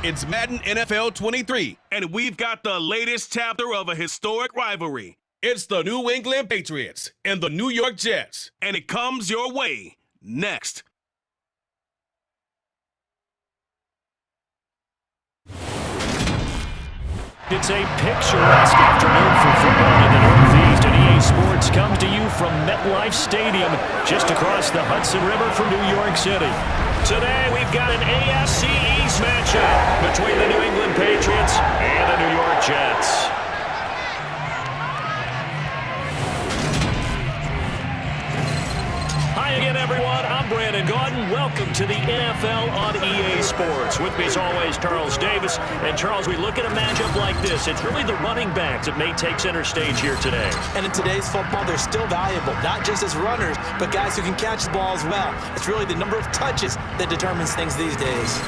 It's Madden NFL 23, and we've got the latest chapter of a historic rivalry. It's the New England Patriots and the New York Jets, and it comes your way next. It's a picturesque afternoon for football in the Northeast, and EA Sports comes to you from MetLife Stadium, just across the Hudson River from New York City. Today, we've got an AFC East matchup between the New England Patriots and the New York Jets. Hi again, everyone. I'm Brandon Gaudin. Welcome to the NFL on EA Sports. With me, as always, Charles Davis. And, Charles, we look at a matchup like this. It's really the running backs that may take center stage here today. And in today's football, they're still valuable, not just as runners, but guys who can catch the ball as well. It's really the number of touches that determines things these days.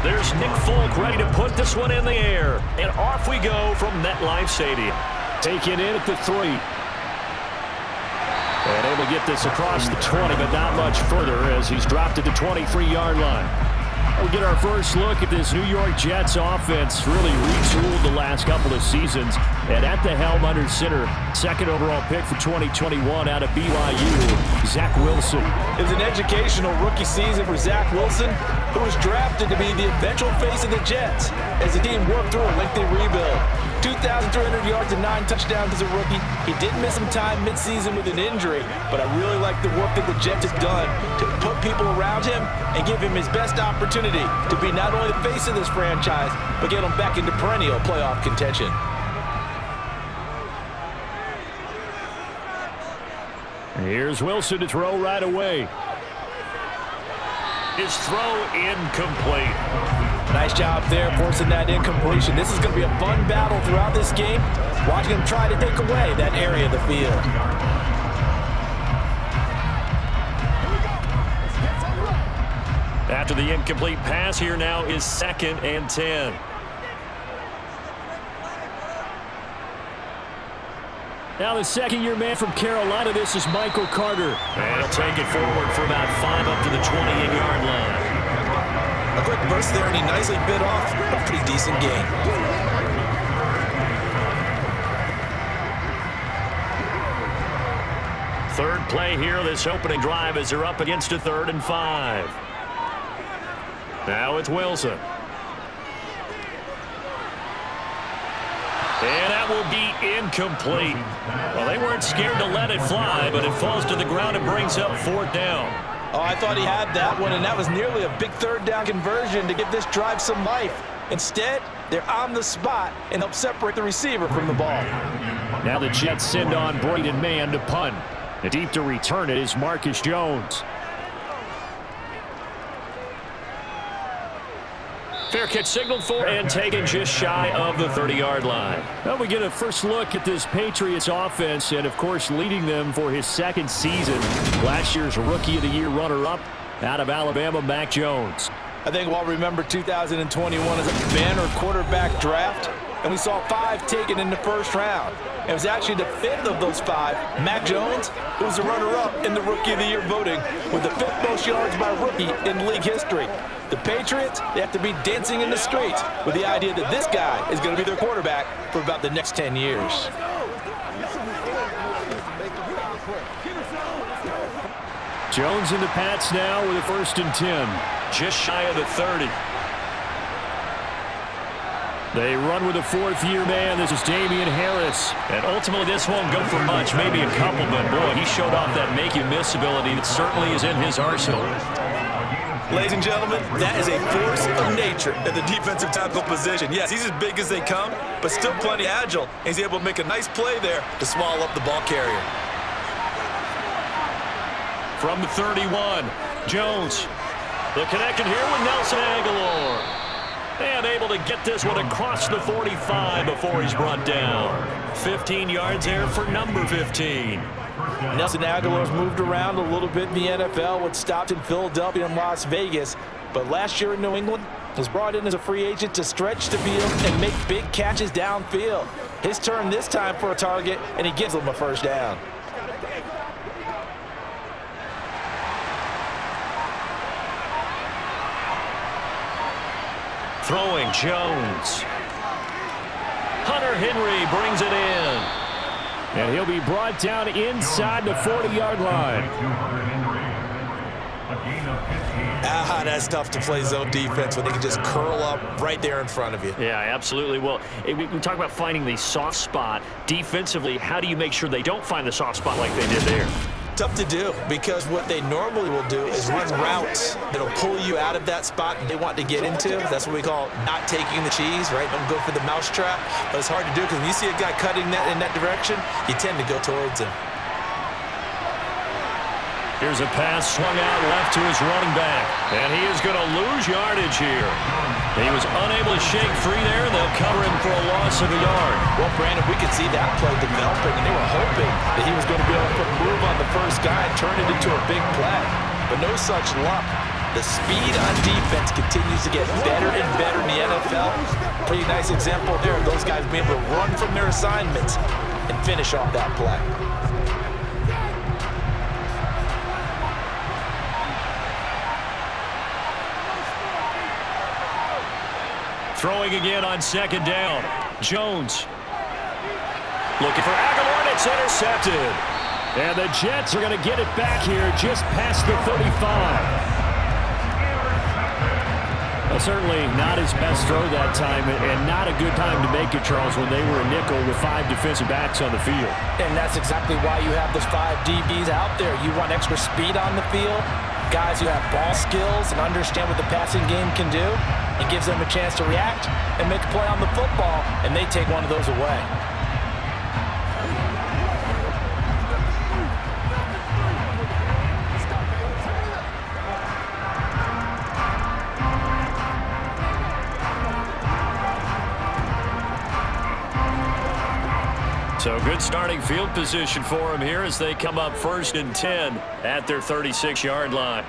There's Nick Folk ready to put this one in the air. And off we go from MetLife Stadium. Taken in at the 3. And able to get this across the 20, but not much further as he's dropped at the 23-yard line. We'll get our first look at this New York Jets offense. Really retooled the last couple of seasons. And at the helm under center, second overall pick for 2021 out of BYU, Zach Wilson. It was an educational rookie season for Zach Wilson, who was drafted to be the eventual face of the Jets as the team worked through a lengthy rebuild. 2,300 yards and 9 touchdowns as a rookie. He did miss some time midseason with an injury, but I really like the work that the Jets have done to put people around him and give him his best opportunity to be not only the face of this franchise, but get him back into perennial playoff contention. Here's Wilson to throw right away. His throw incomplete. Nice job there forcing that incompletion. This is going to be a fun battle throughout this game. Watching him try to take away that area of the field. After the incomplete pass, here now is 2nd and 10. Now the second-year man from Carolina, this is Michael Carter. And he'll take it forward for about 5 up to the 28-yard line. A quick burst there, and he nicely bit off a pretty decent gain. Third play here, this opening drive as they're up against a 3rd and 5. Now it's Wilson. And that will be incomplete. Well, they weren't scared to let it fly, but it falls to the ground and brings up 4th down. Oh, I thought he had that one, and that was nearly a big 3rd down conversion to give this drive some life. Instead, they're on the spot and help separate the receiver from the ball. Now the Jets send on Braden Mann to punt. Deep to return it is Marcus Jones. Fair catch signaled for and taken just shy of the 30-yard line. Well, we get a first look at this Patriots offense and, of course, leading them for his 2nd season. Last year's Rookie of the Year runner-up out of Alabama, Mac Jones. I think we'll remember 2021 as a banner quarterback draft, and we saw 5 taken in the first round. It was actually the 5th of those 5, Mac Jones, who was the runner-up in the Rookie of the Year voting with the 5th most yards by rookie in league history. The Patriots, they have to be dancing in the streets with the idea that this guy is going to be their quarterback for about the next 10 years. Jones in the Pats now with a 1st and 10. Just shy of the 30. They run with a fourth-year man. This is Damian Harris. And ultimately, this won't go for much, maybe a couple, but boy, he showed off that make-you-miss ability that certainly is in his arsenal. Ladies and gentlemen, that is a force of nature at the defensive tackle position. Yes, he's as big as they come, but still plenty agile. He's able to make a nice play there to swallow up the ball carrier. From the 31, Jones. The connection here with Nelson Aguilar. And able to get this one across the 45 before he's brought down. 15 yards there for number 15. Nelson Aguilar's moved around a little bit in the NFL, was stopped in Philadelphia and Las Vegas, but last year in New England was brought in as a free agent to stretch the field and make big catches downfield. His turn this time for a target, and he gives them a first down. Throwing Jones. Hunter Henry brings it in. And he'll be brought down inside the 40-yard line. That's tough to play zone defense when they can just curl up right there in front of you. Yeah, absolutely. Well, we talk about finding the soft spot. Defensively, how do you make sure they don't find the soft spot like they did there? Tough to do, because what they normally will do is run routes that'll pull you out of that spot they want to get into. That's what we call not taking the cheese, right? Don't go for the mousetrap. But it's hard to do because when you see a guy cutting that in that direction, you tend to go towards him. Here's a pass swung out left to his running back. And he is going to lose yardage here. He was unable to shake free there, and they'll cover him for a loss of a yard. Well, Brandon, we could see that play developing, and they were hoping that he was going to be able to put a move on the first guy and turn it into a big play. But no such luck. The speed on defense continues to get better and better in the NFL. Pretty nice example there of those guys being able to run from their assignments and finish off that play. Throwing again on second down. Jones. Looking for Aguilar, and it's intercepted. And the Jets are going to get it back here just past the 35. Well, certainly not his best throw that time, and not a good time to make it, Charles, when they were a nickel with 5 defensive backs on the field. And that's exactly why you have those 5 DBs out there. You want extra speed on the field, guys who have ball skills and understand what the passing game can do. It gives them a chance to react and make a play on the football, and they take one of those away. So good starting field position for him here as they come up 1st and 10 at their 36-yard line.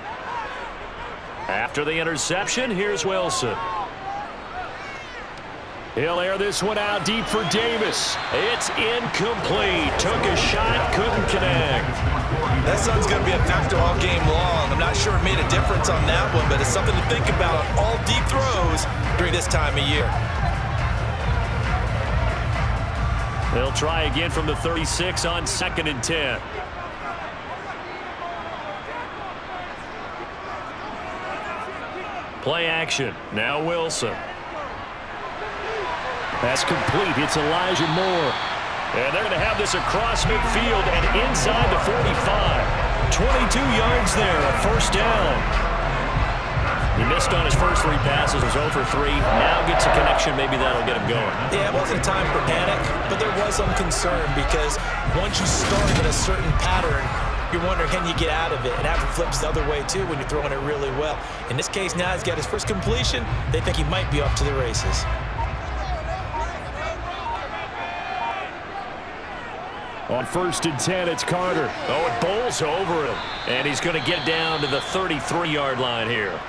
After the interception, here's Wilson. He'll air this one out deep for Davis. It's incomplete. Took a shot, couldn't connect. That sun's going to be a factor all game long. I'm not sure it made a difference on that one, but it's something to think about on all deep throws during this time of year. They'll try again from the 36 on 2nd and 10. Play action. Now Wilson. That's complete. It's Elijah Moore. And they're going to have this across midfield and inside the 45. 22 yards there, a first down. He missed on his first 3 passes, was 0 for 3. Now gets a connection. Maybe that'll get him going. Yeah, it wasn't time for panic, but there was some concern because once you start in a certain pattern, you're wondering, can you get out of it? And that flips the other way, too, when you're throwing it really well. In this case, now he's got his first completion. They think he might be off to the races. On 1st and 10, it's Carter. Oh, it bowls over him. And he's going to get down to the 33-yard line here.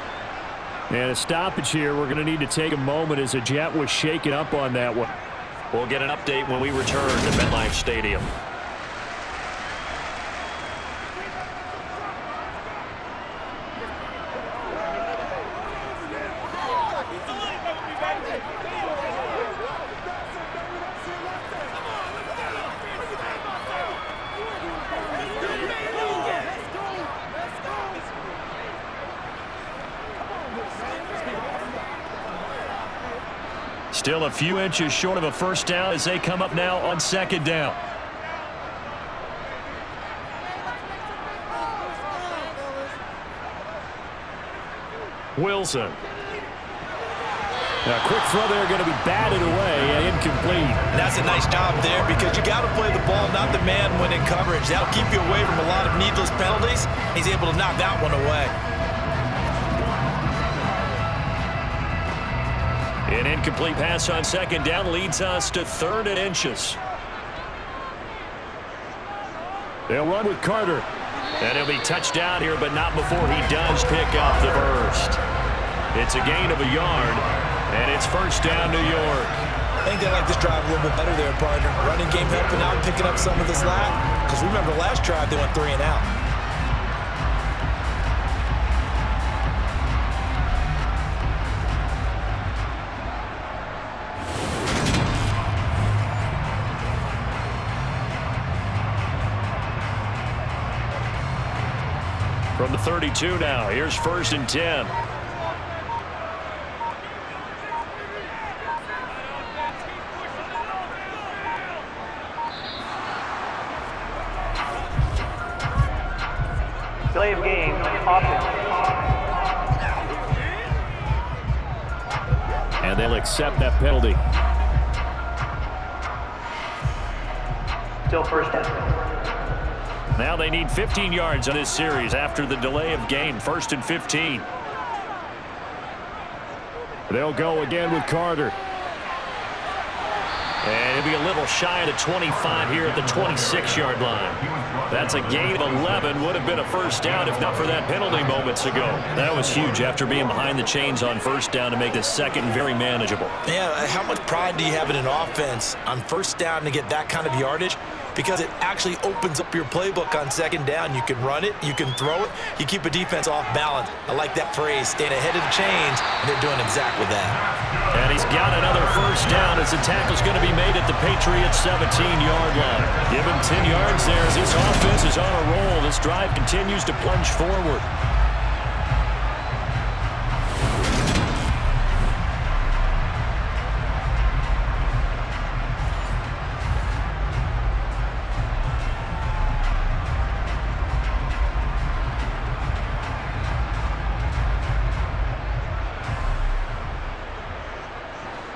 And a stoppage here. We're going to need to take a moment as a Jet was shaken up on that one. We'll get an update when we return to MetLife Stadium. Still a few inches short of a first down as they come up now on second down. Wilson. A quick throw there, going to be batted away and incomplete. And that's a nice job there because you got to play the ball, not the man when in coverage. That'll keep you away from a lot of needless penalties. He's able to knock that one away. An incomplete pass on second down leads us to 3rd and inches. They'll run with Carter. And he'll be touched down here, but not before he does pick up the first. It's a gain of a yard, and it's first down, New York. I think they like this drive a little bit better there, partner. Running game helping out, picking up some of the slack. Because remember, last drive they went 3 and out. From the 32 now, here's 1st and 10. Delay of game, offense. And they'll accept that penalty. Still first down. Now they need 15 yards on this series after the delay of game. 1st and 15. They'll go again with Carter. And he'll be a little shy of the 25 here at the 26-yard line. That's a gain of 11. Would have been a first down if not for that penalty moments ago. That was huge after being behind the chains on first down to make the second very manageable. Yeah, how much pride do you have in an offense on first down to get that kind of yardage? Because it actually opens up your playbook on second down. You can run it, you can throw it, you keep a defense off balance. I like that phrase, staying ahead of the chains, and they're doing exactly that. And he's got another first down as the tackle's going to be made at the Patriots' 17-yard line. Give him 10 yards there as this offense is on a roll. This drive continues to plunge forward.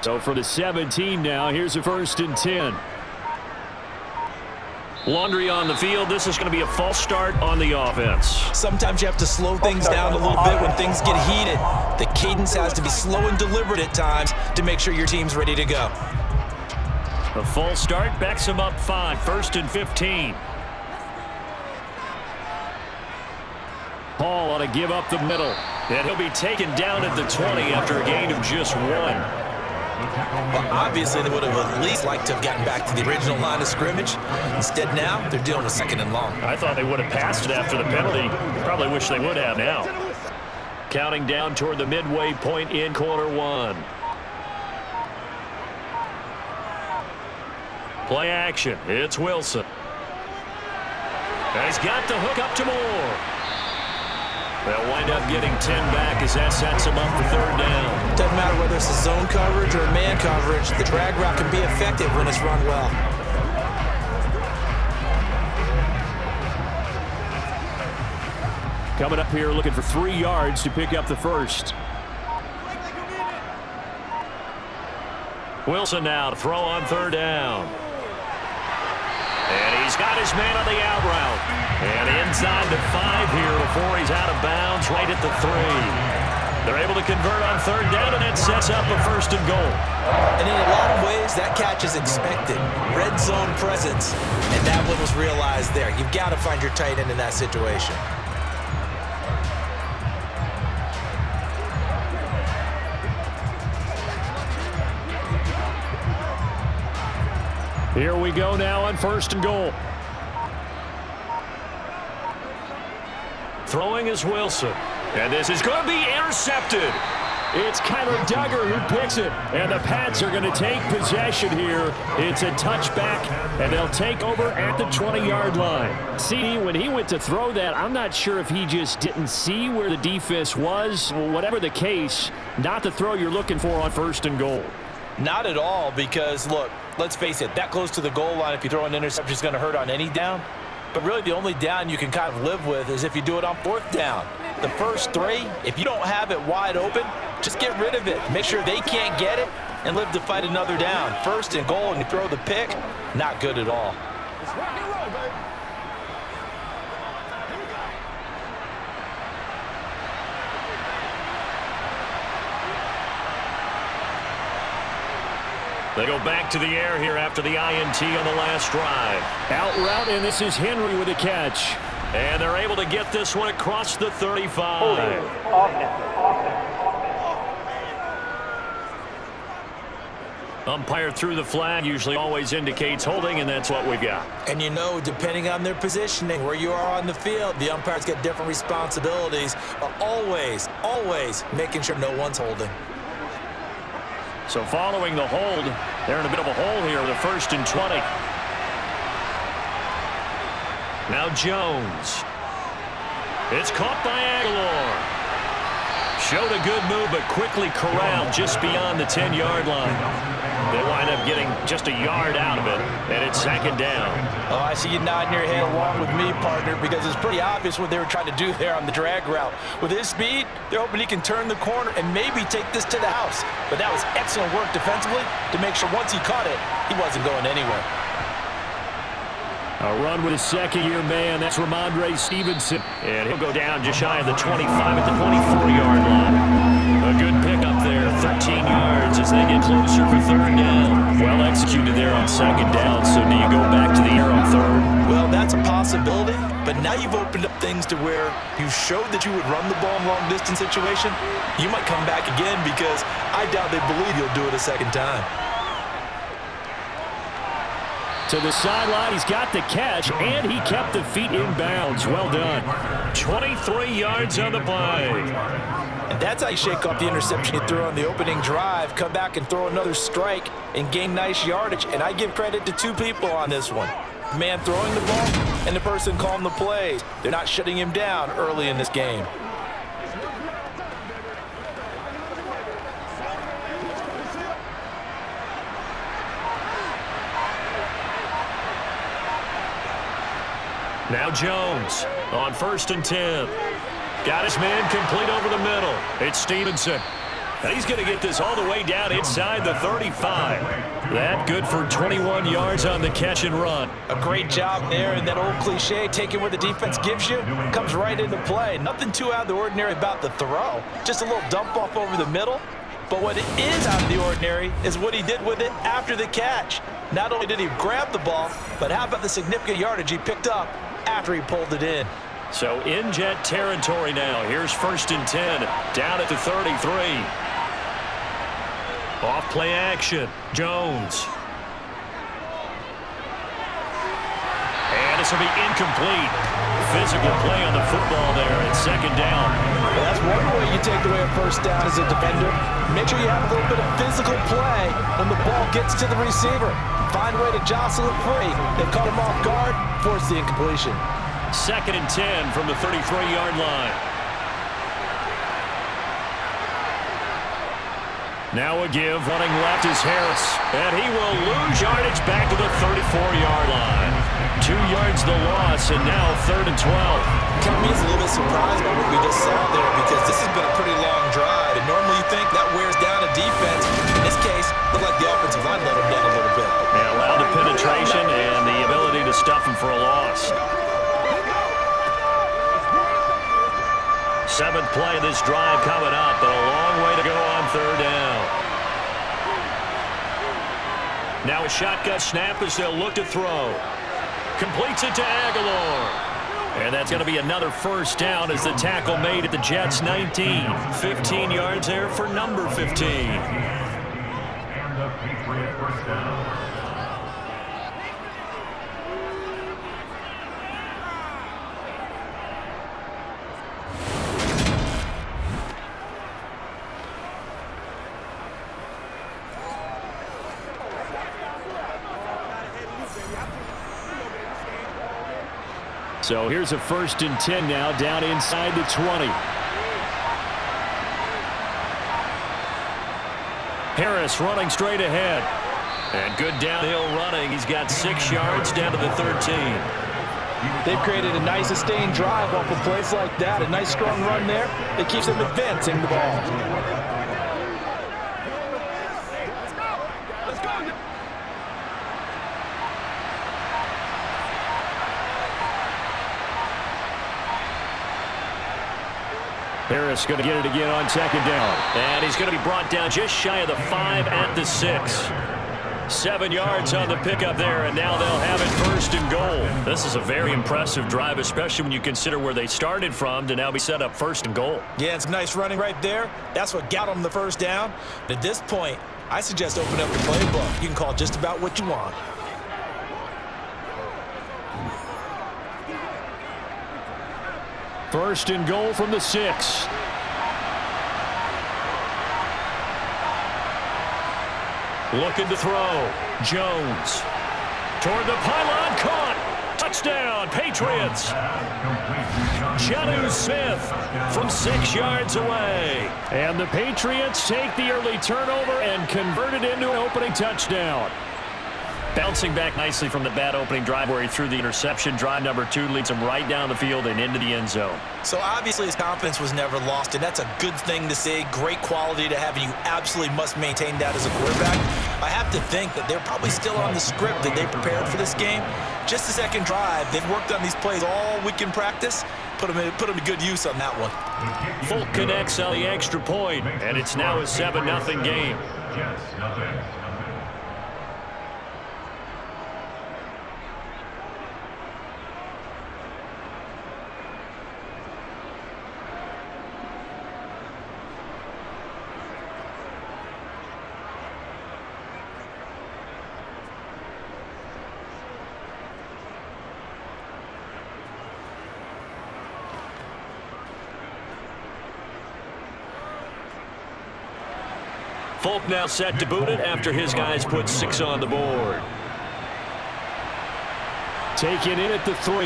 So for the 17 now, here's a 1st and 10. Laundry on the field. This is going to be a false start on the offense. Sometimes you have to slow things down a little bit when things get heated. The cadence has to be slow and deliberate at times to make sure your team's ready to go. A false start backs him up 5. 1st and 15. Paul ought to give up the middle. And he'll be taken down at the 20 after a gain of just 1. Well, obviously, they would have at least liked to have gotten back to the original line of scrimmage. Instead, now, they're dealing with 2nd and long. I thought they would have passed it after the penalty. Probably wish they would have now. Counting down toward the midway point in quarter 1. Play action. It's Wilson. And he's got the hook up to Moore. They'll wind up getting 10 back as that sets them up for 3rd down. Doesn't matter whether it's a zone coverage or a man coverage, the drag route can be effective when it's run well. Coming up here looking for 3 yards to pick up the first. Wilson now to throw on 3rd down. And he's got his man on the out route. And inside the 5 here before he's out of bounds right at the 3. They're able to convert on 3rd down, and that sets up a 1st and goal. And in a lot of ways, that catch is expected. Red zone presence, and that one was realized there. You've got to find your tight end in that situation. Here we go now on 1st and goal. Throwing is Wilson. And this is going to be intercepted. It's Kyler Duggar who picks it. And the Pats are going to take possession here. It's a touchback, and they'll take over at the 20-yard line. See, when he went to throw that, I'm not sure if he just didn't see where the defense was. Whatever the case, not the throw you're looking for on 1st and goal. Not at all, because, look, let's face it, that close to the goal line, if you throw an interception, is going to hurt on any down. But really, the only down you can kind of live with is if you do it on 4th down. The first 3, if you don't have it wide open, just get rid of it. Make sure they can't get it and live to fight another down. 1st and goal, and you throw the pick, not good at all. They go back to the air here after the INT on the last drive. Out route, and this is Henry with a catch. And they're able to get this one across the 35. Umpire threw the flag, usually always indicates holding, and that's what we've got. And you know, depending on their positioning, where you are on the field, the umpires get different responsibilities, but always, always making sure no one's holding. So following the hold, they're in a bit of a hole here with a 1st and 20. Now Jones. It's caught by Aguilar. Showed a good move, but quickly corralled just beyond the 10-yard line. They wind up getting just a yard out of it, and it's 2nd down. Oh, I see you nodding your head along with me, partner, because it's pretty obvious what they were trying to do there on the drag route. With his speed, they're hoping he can turn the corner and maybe take this to the house. But that was excellent work defensively to make sure once he caught it, he wasn't going anywhere. A run with a 2nd-year man. That's Ramondre Stevenson. And he'll go down just shy of the 25 at the 24-yard line. A good pickup there, 13 yards as they get closer for 3rd down. Well executed there on 2nd down. So do you go back to the air on 3rd? Well, that's a possibility. But now you've opened up things to where you showed that you would run the ball in long-distance situation. You might come back again because I doubt they believe you'll do it a 2nd time. To the sideline, he's got the catch, and he kept the feet in bounds. Well done. 23 yards on the play. And that's how you shake off the interception you threw on the opening drive, come back and throw another strike and gain nice yardage. And I give credit to 2 people on this one. The man throwing the ball and the person calling the plays. They're not shutting him down early in this game. Now Jones on 1st and 10. Got his man complete over the middle. It's Stevenson. And he's going to get this all the way down inside the 35. That good for 21 yards on the catch and run. A great job there, and that old cliche, taking what the defense gives you, comes right into play. Nothing too out of the ordinary about the throw. Just a little dump off over the middle. But what is out of the ordinary is what he did with it after the catch. Not only did he grab the ball, but how about the significant yardage he picked up after he pulled it in. So in Jet territory now. Here's 1st and 10, down at the 33. Off play action, Jones. And this will be incomplete. Physical play on the football there at 2nd down. Well, that's one way you take away a 1st down as a defender. Make sure you have a little bit of physical play when the ball gets to the receiver. Find a way to jostle it free. They caught him off guard, force the incompletion. 2nd and 10 from the 33-yard line. Now a give, running left is Harris. And he will lose yardage back to the 34-yard line. 2 yards the loss, and now 3rd and 12. Kind of means a little bit surprised by what we just saw there, because this has been a pretty long drive, and normally you think that wears down a defense. In this case, looked like the offensive line let him down a little bit. And allowed the penetration and the ability to stuff him for a loss. 7th play of this drive coming up, but a long way to go on 3rd down. Now a shotgun snap as they'll look to throw. Completes it to Aguilar. And that's going to be another 1st down as the tackle made at the Jets' 19. 15 yards there for number 15. And the Patriot 1st down. So here's a 1st and 10 now, down inside the 20. Harris running straight ahead. And good downhill running. He's got 6 yards down to the 13. They've created a nice sustained drive off a place like that. A nice strong run there that keeps them advancing the ball. Harris going to get it again on second down. And he's going to be brought down just shy of the 5 at the 6. 7 yards on the pickup there, and now they'll have it first and goal. This is a very impressive drive, especially when you consider where they started from to now be set up first and goal. Yeah, it's nice running right there. That's what got them the first down. At this point, I suggest open up the playbook. You can call just about what you want. First and goal from the 6. Looking to throw. Jones. Toward the pylon. Caught. Touchdown, Patriots. Jonnu Smith from 6 yards away. And the Patriots take the early turnover and convert it into an opening touchdown. Bouncing back nicely from the bad opening drive where he threw the interception. Drive number 2 leads him right down the field and into the end zone. So obviously his confidence was never lost, and that's a good thing to see. Great quality to have, and you absolutely must maintain that as a quarterback. I have to think that they're probably still on the script that they prepared for this game. Just the second drive, they've worked on these plays all week in practice. Put them to good use on that one. Folk connects on the extra point, and it's now a 7-0 game. Jets, nothing. Folk now set to boot it after his guys put 6 on the board. Taken in at the 3.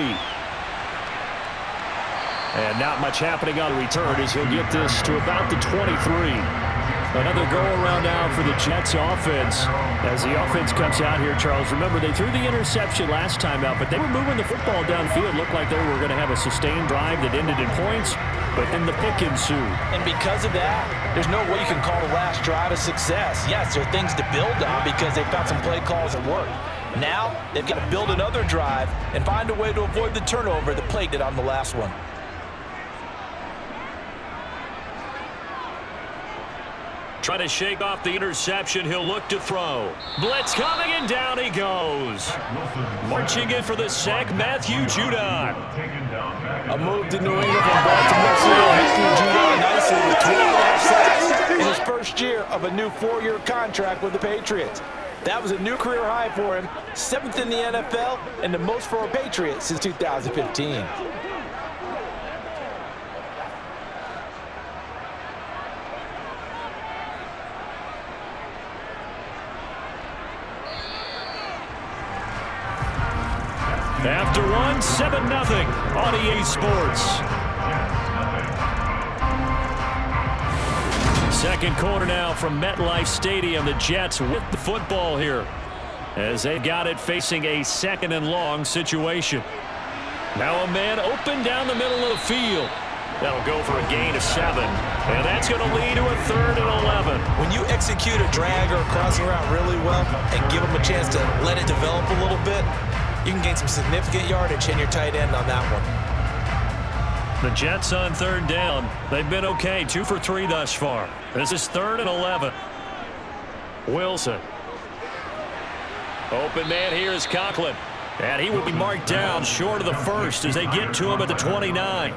And not much happening on the return as he'll get this to about the 23. Another go-around now for the Jets offense. As the offense comes out here, Charles, remember they threw the interception last time out, but they were moving the football downfield. Looked like they were going to have a sustained drive that ended in points, but then the pick ensued. And because of that, there's no way you can call the last drive a success. Yes, there are things to build on because they've got some play calls that work. Now, they've got to build another drive and find a way to avoid the turnover that plagued it on the last one. Trying to shake off the interception. He'll look to throw. Blitz coming, and down he goes. Marching in for the sack, Matthew Judon. A move to New England from Baltimore City. Matthew Judon nicely with 12 sacks in his first year of a new 4-year contract with the Patriots. That was a new career high for him, 7th in the NFL, and the most for a Patriot since 2015. After one, 7-0 on EA Sports. Second quarter now from MetLife Stadium. The Jets with the football here as they got it facing a 2nd and long situation. Now a man open down the middle of the field. That'll go for a gain of 7. And that's going to lead to a 3rd and 11. When you execute a drag or a crossing route really well and give them a chance to let it develop a little bit, you can gain some significant yardage in your tight end on that one. The Jets on 3rd down. They've been okay, 2 for 3 thus far. This is 3rd and 11. Wilson. Open man here is Conklin. And he will be marked down short of the first as they get to him at the 29.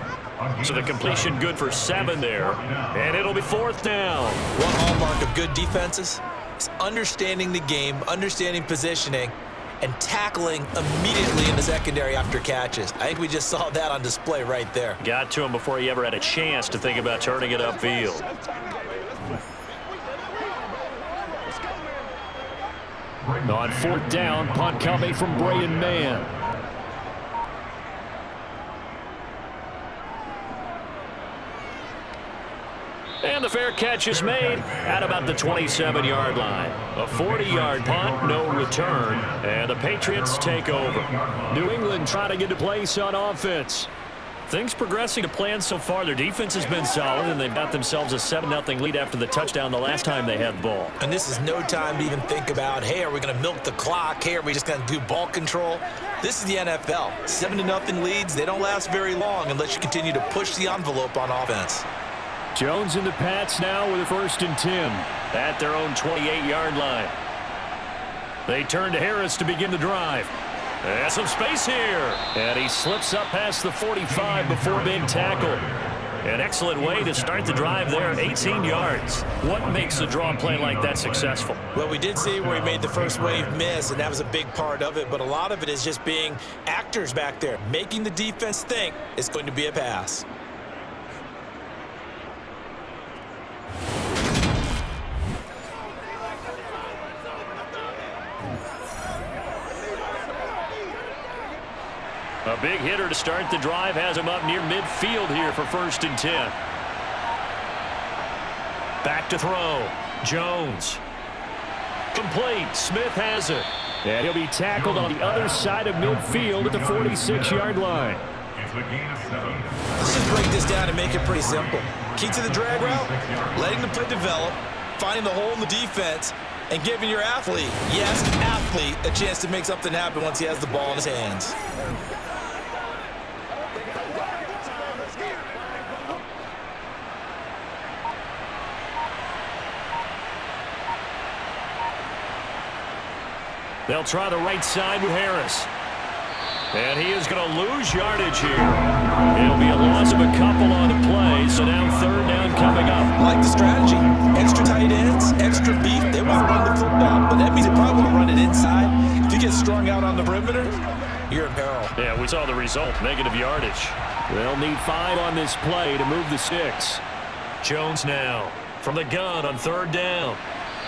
So the completion good for 7 there. And it'll be 4th down. One hallmark of good defenses is understanding the game, understanding positioning, and tackling immediately in the secondary after catches. I think we just saw that on display right there. Got to him before he ever had a chance to think about turning it upfield. On 4th down, punt coming from Braden Mann. And the the fair catch is made at about the 27-yard line. A 40-yard punt, no return, and the Patriots take over. New England trying to get to place on offense. Things progressing to plan so far. Their defense has been solid, and they've got themselves a 7-0 lead after the touchdown the last time they had the ball. And this is no time to even think about, hey, are we going to milk the clock? Hey, are we just going to do ball control? This is the NFL. 7-0 leads, they don't last very long unless you continue to push the envelope on offense. Jones and the Pats now with a 1st and 10. At their own 28-yard line. They turn to Harris to begin the drive. There's some space here. And he slips up past the 45 before being tackled. An excellent way to start the drive there, 18 yards. What makes a draw play like that successful? Well, we did see where he made the first wave miss, and that was a big part of it. But a lot of it is just being actors back there, making the defense think it's going to be a pass. A big hitter to start the drive has him up near midfield here for 1st and 10. Back to throw. Jones. Complete. Smith has it. And he'll be tackled on the other side of midfield at the 46-yard line. It's a gain of 7. Let's just break this down and make it pretty simple. Key to the drag route, letting the play develop, finding the hole in the defense, and giving your athlete, yes, athlete, a chance to make something happen once he has the ball in his hands. They'll try the right side with Harris. And he is going to lose yardage here. It'll be a loss of a couple on the play, so now 3rd down coming up. I like the strategy. Extra tight ends, extra beef. They want to run the football, but that means they probably want to run it inside. If you get strung out on the perimeter, you're in peril. Yeah, we saw the result, negative yardage. They'll need 5 on this play to move the sticks. Jones now from the gun on 3rd down.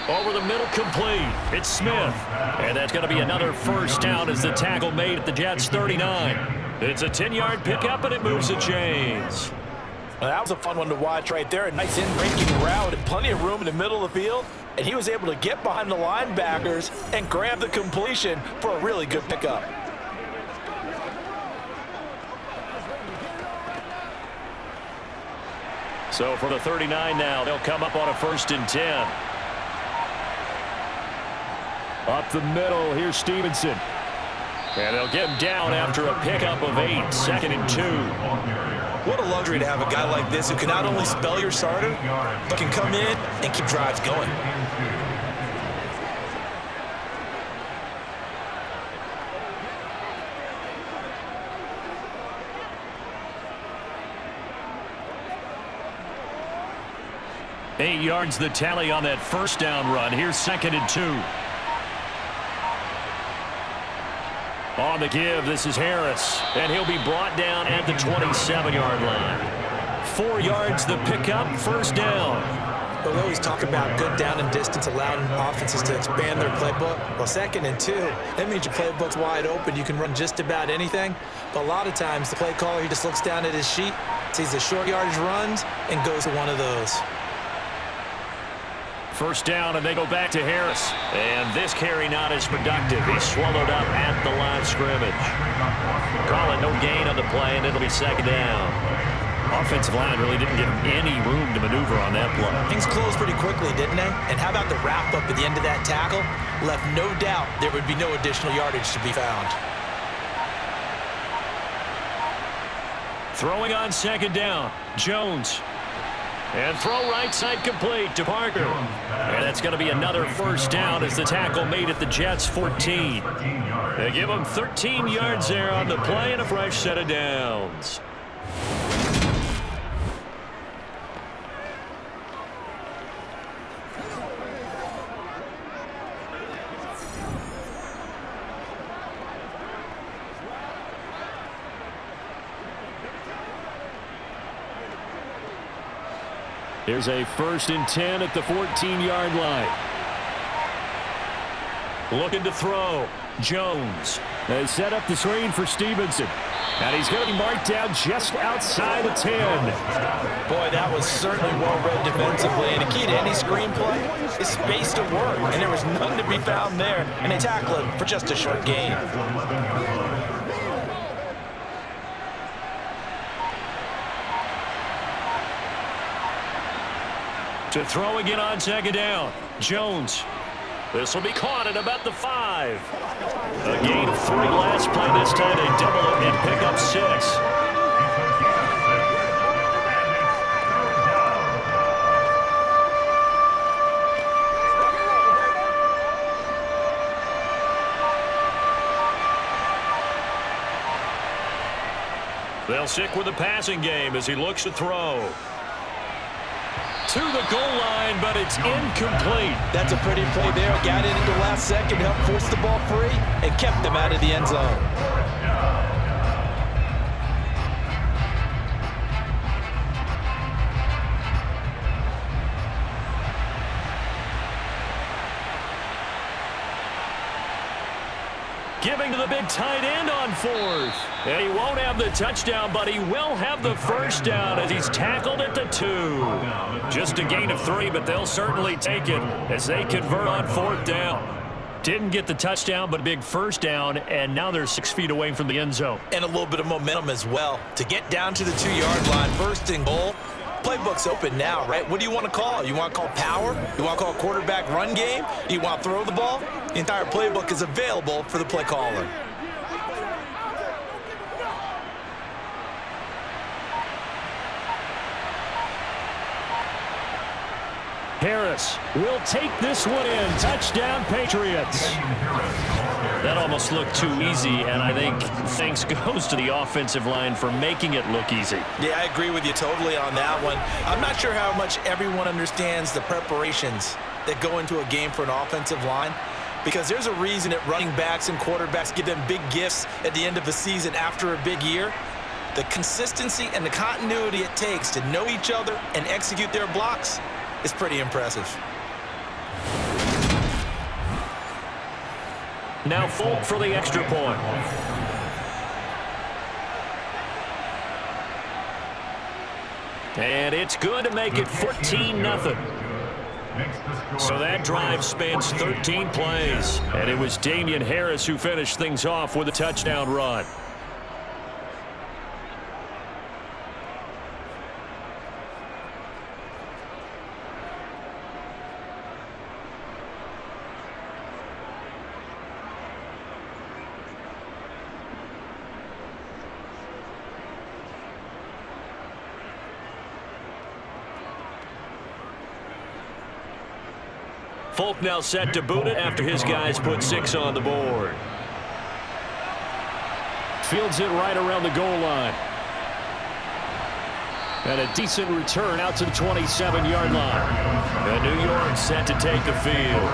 Over the middle, complete. It's Smith. And that's going to be another 1st down as the tackle made at the Jets' 39. It's a 10-yard pickup, and it moves the chains. Well, that was a fun one to watch right there. A nice in-breaking route and plenty of room in the middle of the field. And he was able to get behind the linebackers and grab the completion for a really good pickup. So for the 39 now, they'll come up on a 1st and 10. Up the middle, here's Stevenson. And they'll get him down after a pickup of 8, 2nd and 2. What a luxury to have a guy like this who can not only spell your starter, but can come in and keep drives going. Eight yards the tally on that 1st down run. Here's 2nd and 2. On the give, this is Harris, and he'll be brought down at the 27-yard line. 4 yards the pickup, 1st down. But we always talk about good down and distance, allowing offenses to expand their playbook. Well, 2nd and 2, that means your playbook's wide open. You can run just about anything. But a lot of times, the play caller, he just looks down at his sheet, sees the short yardage runs, and goes to one of those. 1st down, and they go back to Harris. And this carry not as productive. He's swallowed up at the line of scrimmage. Call it no gain on the play, and it'll be 2nd down. Offensive line really didn't give him any room to maneuver on that play. Things closed pretty quickly, didn't they? And how about the wrap-up at the end of that tackle? Left no doubt there would be no additional yardage to be found. Throwing on 2nd down, Jones. And throw right side complete to Parker. And that's going to be another 1st down as the tackle made at the Jets' 14. They give them 13 yards there on the play and a fresh set of downs. Here's a 1st and 10 at the 14-yard line. Looking to throw. Jones. They set up the screen for Stevenson. And he's going to be marked down just outside the 10. Boy, that was certainly well-read defensively. And the key to any screenplay is space to work. And there was none to be found there. And they tackle him for just a short gain. To throw again on second down. Jones. This will be caught at about the 5. A gain of 3 last play. This time they double it and pick up 6. They'll stick with the passing game as he looks to throw. To the goal line, but it's incomplete. That's a pretty play there. Got in at the last second, helped force the ball free, and kept them out of the end zone. Giving to the big tight end on 4th. And he won't have the touchdown, but he will have the first down as he's tackled at the 2. Just a gain of 3, but they'll certainly take it as they convert on 4th down. Didn't get the touchdown, but a big first down, and now they're 6 feet away from the end zone. And a little bit of momentum as well. To get down to the 2-yard line, 1st and goal. Playbook's open now, right? What do you want to call? You want to call power? You want to call quarterback run game? You want to throw the ball? The entire playbook is available for the play caller. Harris will take this one in. Touchdown, Patriots. That almost looked too easy, and I think thanks goes to the offensive line for making it look easy. Yeah, I agree with you totally on that one. I'm not sure how much everyone understands the preparations that go into a game for an offensive line, because there's a reason that running backs and quarterbacks give them big gifts at the end of the season after a big year. The consistency and the continuity it takes to know each other and execute their blocks is pretty impressive. Now Folk for the extra point. And it's good to make it 14-0. So that drive spans 13 plays. And it was Damian Harris who finished things off with a touchdown run. Folk now set to boot it after his guys put 6 on the board. Fields it right around the goal line. And a decent return out to the 27-yard line. And New York set to take the field.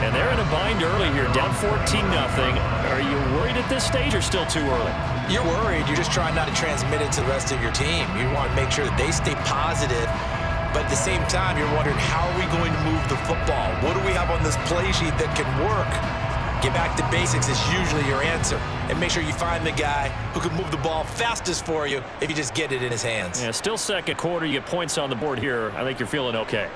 And they're in a bind early here, down 14-0. Are you worried at this stage or still too early? You're worried. You're just trying not to transmit it to the rest of your team. You want to make sure that they stay positive. But at the same time, you're wondering, how are we going to move the football? What do we have on this play sheet that can work? Get back to basics is usually your answer. And make sure you find the guy who can move the ball fastest for you if you just get it in his hands. Yeah, still second quarter. You get points on the board here. I think you're feeling okay.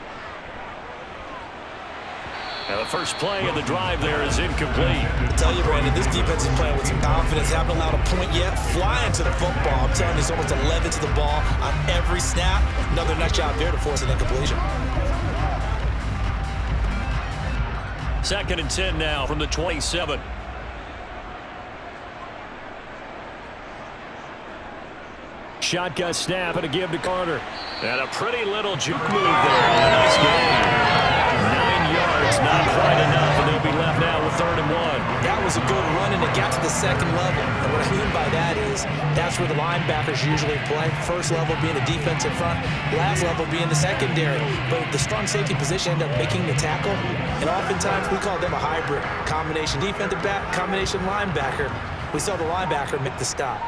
Now the first play of the drive there is incomplete. I tell you, Brandon, this defense is playing with some confidence. Haven't allowed a point yet. Flying to the football. I'm telling you, it's almost 11 to the ball on every snap. Another nice job there to force an incompletion. 2nd and 10 now from the 27. Shotgun snap and a give to Carter. And a pretty little juke move there. Nice game. 9 yards, not quite enough, and they'll be left now with 3rd and 1. That was a good run, and it got to the second level. And what I mean by that is that's where the linebackers usually play. First level being the defensive front, last level being the secondary. But the strong safety position ended up making the tackle, and oftentimes we call them a hybrid. Combination defensive back, combination linebacker. We saw the linebacker make the stop.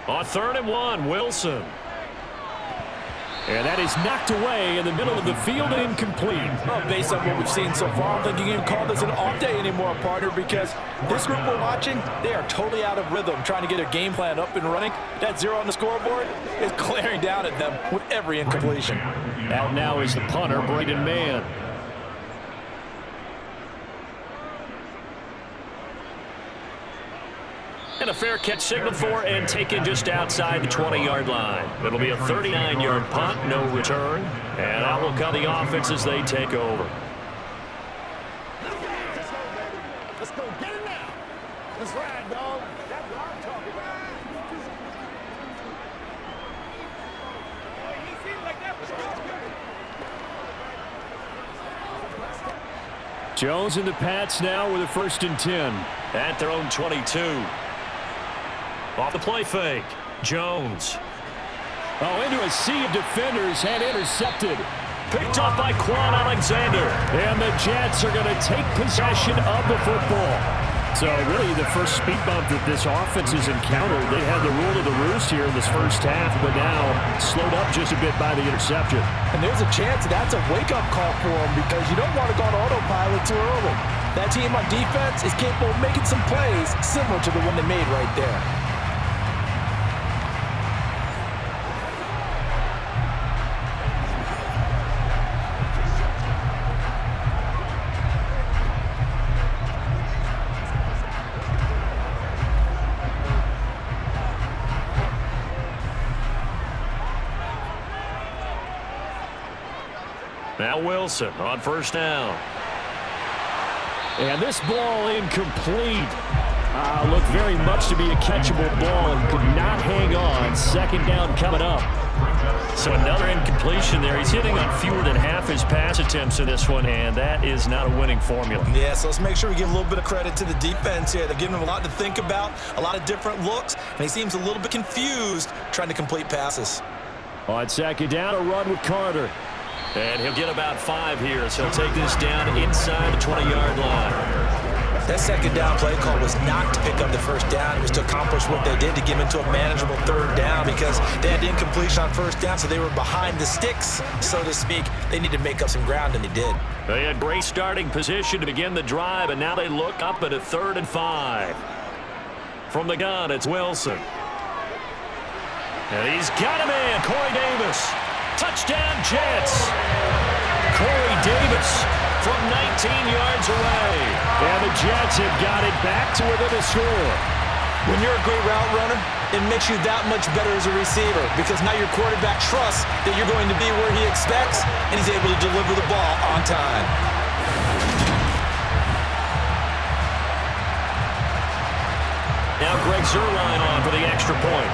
On 3rd and 1, Wilson. And that is knocked away in the middle of the field and incomplete. Well, based on what we've seen so far, I don't think you can call this an off day anymore, partner, because this group we're watching, they are totally out of rhythm, trying to get a game plan up and running. That 0 on the scoreboard is glaring down at them with every incompletion. Out now is the punter, Braden Mann. And a fair catch signaled for and taken just outside the 20-yard line. It'll be a 39-yard punt, no return. And out will come the offense as they take over. Let's go. Get it now. Let's ride, dog. That's what I'm talking about. Jones and the Pats now with a 1st and 10. At their own 22. Off the play fake. Jones. Oh, into a sea of defenders and intercepted. Picked up by Quan Alexander. And the Jets are going to take possession of the football. So really the first speed bump that this offense has encountered. They had the rule of the roost here in this first half, but now slowed up just a bit by the interception. And there's a chance that's a wake-up call for them because you don't want to go on autopilot too early. That team on defense is capable of making some plays similar to the one they made right there. Now Wilson on 1st down. And this ball incomplete. Looked very much to be a catchable ball and could not hang on. 2nd down coming up. So another incompletion there. He's hitting on fewer than half his pass attempts in this one, and that is not a winning formula. Yeah, so let's make sure we give a little bit of credit to the defense here. They're giving him a lot to think about, a lot of different looks, and he seems a little bit confused trying to complete passes. On 2nd down, a run with Carter. And he'll get about 5 here, so he'll take this down inside the 20-yard line. That 2nd down play call was not to pick up the 1st down. It was to accomplish what they did to get into a manageable 3rd down because they had incompletion on 1st down, so they were behind the sticks, so to speak. They needed to make up some ground, and they did. They had great starting position to begin the drive, and now they look up at a 3rd and 5. From the gun, it's Wilson. And he's got a man, Corey Davis. Touchdown, Jets. Corey Davis from 19 yards away. And the Jets have got it back to within a score. When you're a great route runner, it makes you that much better as a receiver because now your quarterback trusts that you're going to be where he expects, and he's able to deliver the ball on time. Now Greg Zuerlein on for the extra point.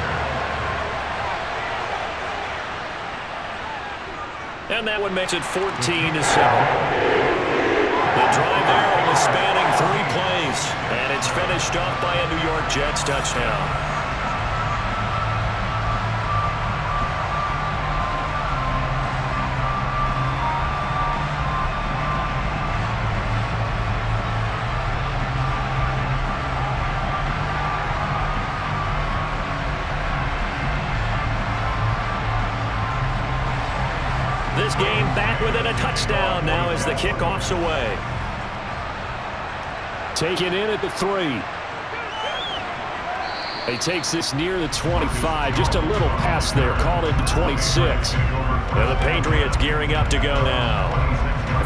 And that one makes it 14-7. The drive there only spanning 3 plays. And it's finished off by a New York Jets touchdown. This game back within a touchdown now as the kickoff's away. Taken in at the 3. He takes this near the 25. Just a little pass there. Called it the 26. And the Patriots gearing up to go now.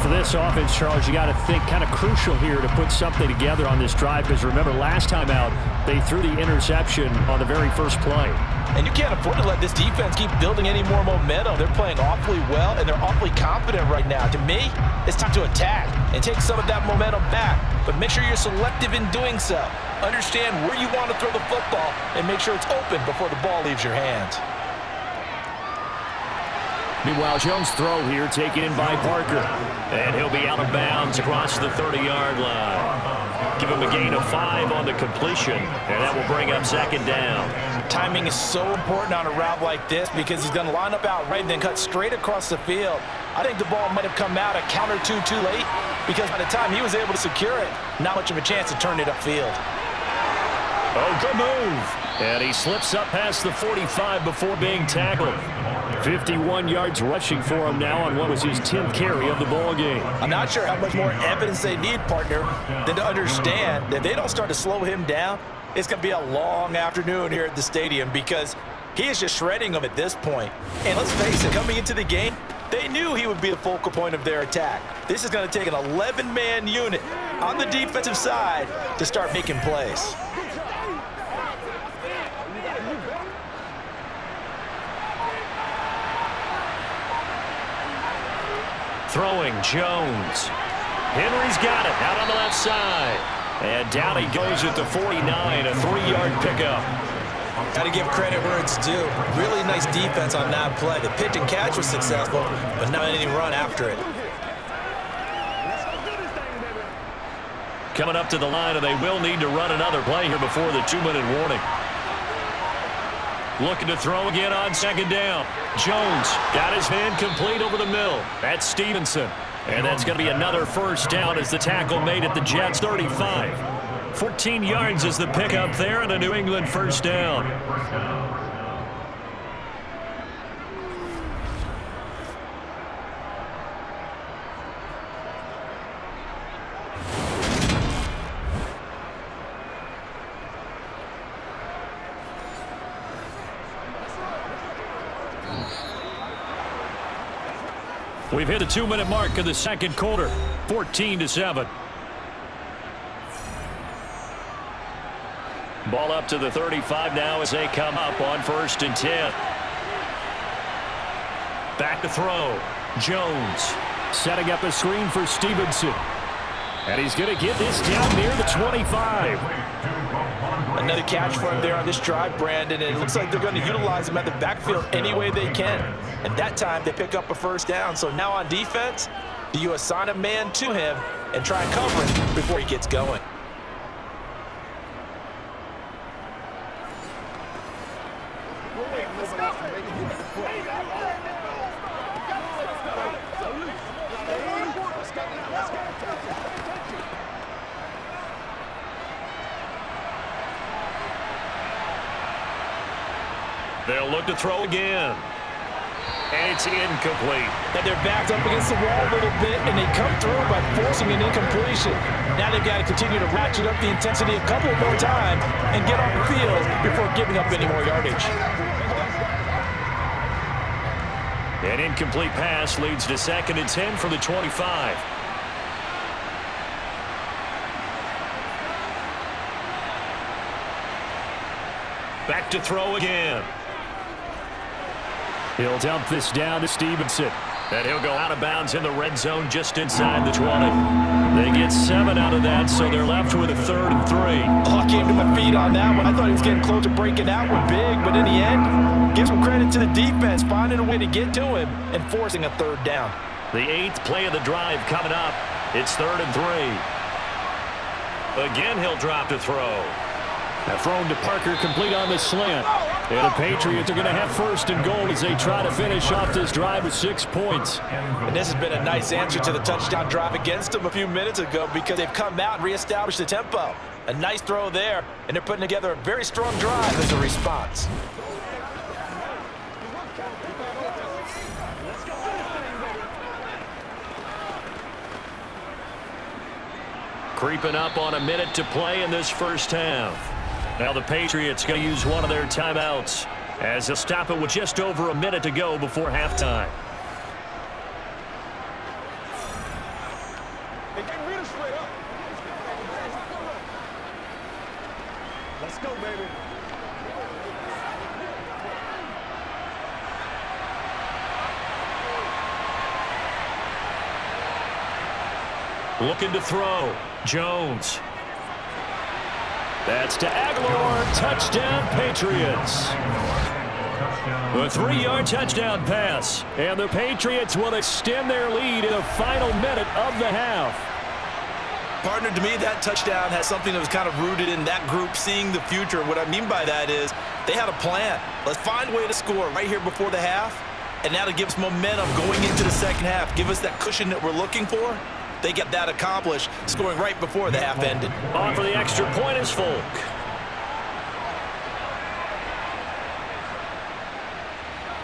For this offense, Charles, you got to think kind of crucial here to put something together on this drive because remember last time out they threw the interception on the very first play. And you can't afford to let this defense keep building any more momentum. They're playing awfully well, and they're awfully confident right now. To me, it's time to attack and take some of that momentum back. But make sure you're selective in doing so. Understand where you want to throw the football and make sure it's open before the ball leaves your hands. Meanwhile, Jones' throw here taken in by Parker. And he'll be out of bounds across the 30-yard line. Give him a gain of 5 on the completion, and that will bring up 2nd down. Timing is so important on a route like this because he's going to line up out right and then cut straight across the field. I think the ball might have come out a count or two too late because by the time he was able to secure it, not much of a chance to turn it upfield. Oh, good move. And he slips up past the 45 before being tackled. 51 yards rushing for him now on what was his 10th carry of the ball game. I'm not sure how much more evidence they need, partner, than to understand that if they don't start to slow him down, it's going to be a long afternoon here at the stadium because he is just shredding them at this point. And let's face it, coming into the game, they knew he would be the focal point of their attack. This is going to take an 11-man unit on the defensive side to start making plays. Throwing, Jones. Henry's got it out on the left side. And down he goes at the 49, a 3-yard pickup. Got to give credit where it's due. Really nice defense on that play. The pitch and catch was successful, but not any run after it. Coming up to the line, and they will need to run another play here before the 2-minute warning. Looking to throw again on second down. Jones got his hand complete over the middle. That's Stevenson. And that's going to be another first down as the tackle made at the Jets' 35. 14 yards is the pickup there and a New England first down. We've hit a 2-minute mark in the second quarter, 14-7. Ball up to the 35 now as they come up on 1st and 10. Back to throw. Jones setting up a screen for Stevenson. And he's going to get this down near the 25. Another catch for him there on this drive, Brandon, and it looks like they're going to utilize him at the backfield any way they can. And that time they pick up a first down. So now on defense, do you assign a man to him and try and cover him before he gets going? They'll look to throw again. And it's incomplete. And they're backed up against the wall a little bit, and they come through by forcing an incompletion. Now they've got to continue to ratchet up the intensity a couple more times and get on the field before giving up any more yardage. An incomplete pass leads to 2nd and 10 from the 25. Back to throw again. He'll dump this down to Stevenson. And he'll go out of bounds in the red zone just inside the 20. They get 7 out of that, so they're left with a 3rd and 3. Oh, I came to my feet on that one. I thought he was getting close to breaking out with big, but in the end, give some credit to the defense, finding a way to get to him and forcing a 3rd down. The 8th play of the drive coming up. It's 3rd and 3. Again, he'll drop to throw. Now thrown to Parker, complete on the slant. And the Patriots are going to have 1st and goal as they try to finish off this drive with 6 points. And this has been a nice answer to the touchdown drive against them a few minutes ago because they've come out and reestablished the tempo. A nice throw there, and they're putting together a very strong drive as a response. Creeping up on a minute to play in this first half. Now the Patriots going to use one of their timeouts as they'll stop it with just over a minute to go before halftime. Let's go, baby. Looking to throw. Jones. That's to Aguilar. Touchdown, Patriots. A 3-yard touchdown pass. And the Patriots will extend their lead in the final minute of the half. Partner, to me, that touchdown has something that was kind of rooted in that group seeing the future. What I mean by that is they had a plan. Let's find a way to score right here before the half, and that'll give us momentum going into the second half. Give us that cushion that we're looking for. They get that accomplished, scoring right before the half ended. On for the extra point is Folk.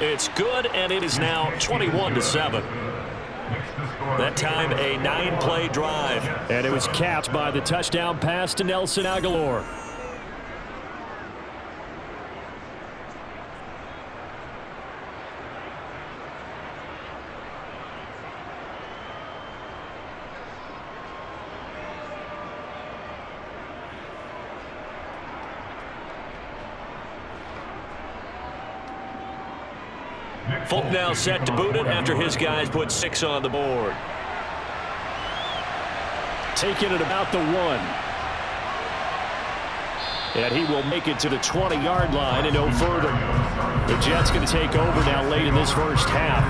It's good, and it is now 21-7. That time, a 9-play drive. And it was capped by the touchdown pass to Nelson Aguilar. Folk now set to boot it after his guys put 6 on the board. Taking it about the 1. And he will make it to the 20-yard line and no further. The Jets going to take over now late in this first half.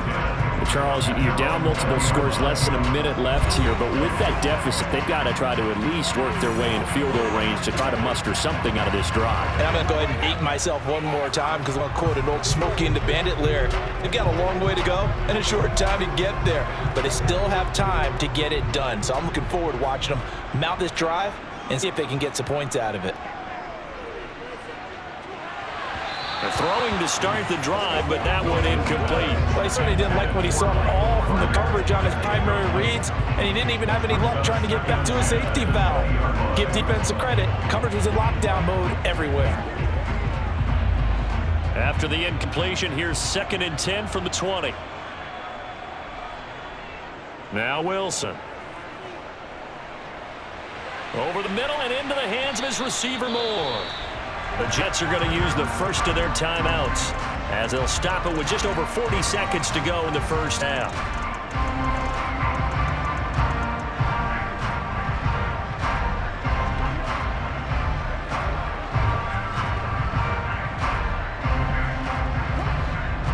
Charles, you're down multiple scores, less than a minute left here, but with that deficit, they've got to try to at least work their way into field goal range to try to muster something out of this drive. And I'm going to go ahead and date myself one more time because I'm going to quote an old Smokey and the Bandit lyric. They've got a long way to go and a short time to get there, but they still have time to get it done. So I'm looking forward to watching them mount this drive and see if they can get some points out of it. Throwing to start the drive, but that one incomplete. Well, he certainly didn't like what he saw all from the coverage on his primary reads, and he didn't even have any luck trying to get back to a safety valve. Give defensive credit. Coverage was in lockdown mode everywhere. After the incompletion, here's 2nd and 10 from the 20. Now Wilson. Over the middle and into the hands of his receiver Moore. The Jets are going to use the first of their timeouts as they'll stop it with just over 40 seconds to go in the first half.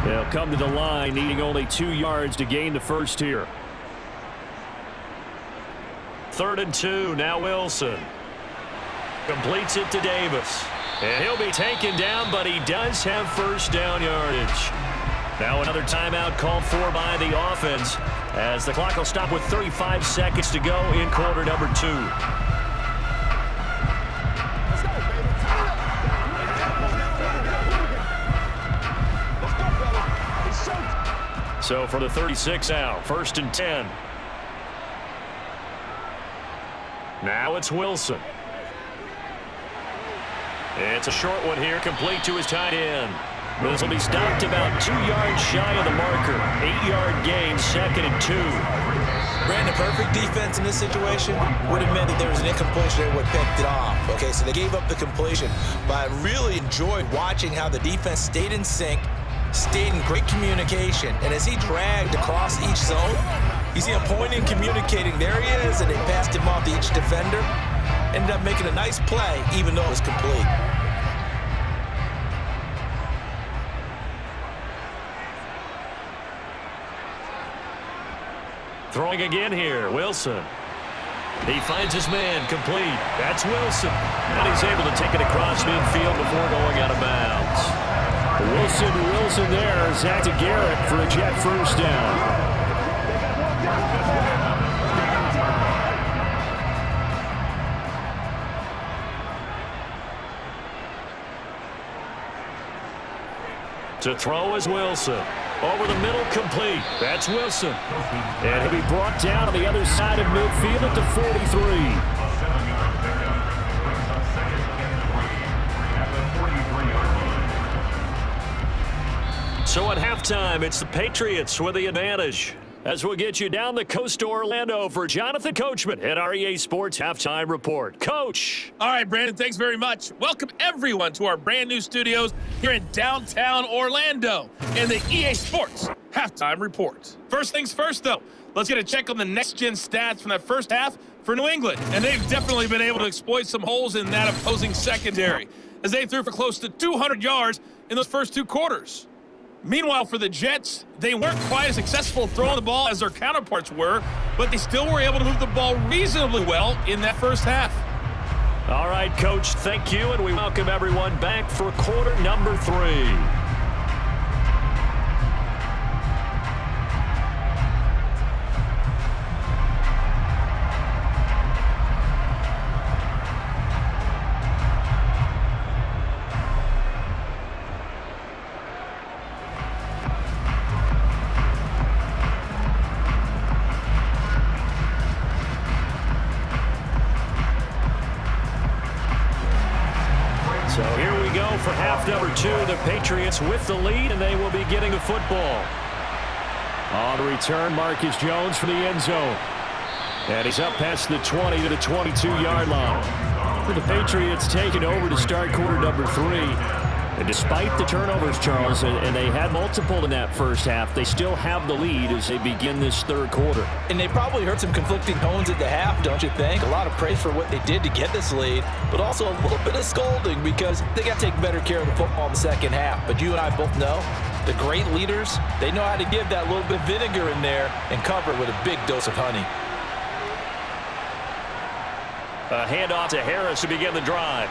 They'll come to the line needing only 2 yards to gain the first here. 3rd and 2, now Wilson. Completes it to Davis. And he'll be taken down, but he does have first down yardage. Now another timeout called for by the offense as the clock will stop with 35 seconds to go in quarter number 2. So for the 36 out, 1st and 10. Now it's Wilson. It's a short one here, complete to his tight end. This will be stopped about 2 yards shy of the marker. 8-yard gain, 2nd and 2. Brandon, perfect defense in this situation would have meant that there was an incompletion and would have picked it off. Okay, so they gave up the completion, but I really enjoyed watching how the defense stayed in sync, stayed in great communication, and as he dragged across each zone, you see him pointing, communicating, there he is, and they passed him off to each defender. Ended up making a nice play, even though it was complete. Throwing again here, Wilson. He finds his man, complete. That's Wilson. And he's able to take it across midfield before going out of bounds. Wilson there. Zach to Garrett for a Jet first down. To throw is Wilson. Over the middle, complete. That's Wilson. And he'll be brought down on the other side of midfield at the 43. So at halftime, it's the Patriots with the advantage. As we'll get you down the coast to Orlando for Jonathan Coachman at our EA Sports Halftime Report. Coach. All right, Brandon, thanks very much. Welcome, everyone, to our brand new studios here in downtown Orlando in the EA Sports Halftime Report. First things first, though, let's get a check on the next-gen stats from that first half for New England. And they've definitely been able to exploit some holes in that opposing secondary as they threw for close to 200 yards in those first 2 quarters. Meanwhile, for the Jets, they weren't quite as successful throwing the ball as their counterparts were, but they still were able to move the ball reasonably well in that first half. All right, Coach, thank you, and we welcome everyone back for quarter number 3. half number 2, the Patriots with the lead, and they will be getting the football. On the return, Marcus Jones for the end zone. And he's up past the 20 to the 22-yard line. For the Patriots taking over to start quarter number 3. And despite the turnovers, Charles, and they had multiple in that first half, they still have the lead as they begin this third quarter. And they probably heard some conflicting tones at the half, don't you think? A lot of praise for what they did to get this lead, but also a little bit of scolding because they got to take better care of the football in the second half. But you and I both know the great leaders, they know how to give that little bit of vinegar in there and cover it with a big dose of honey. A handoff to Harris to begin the drive.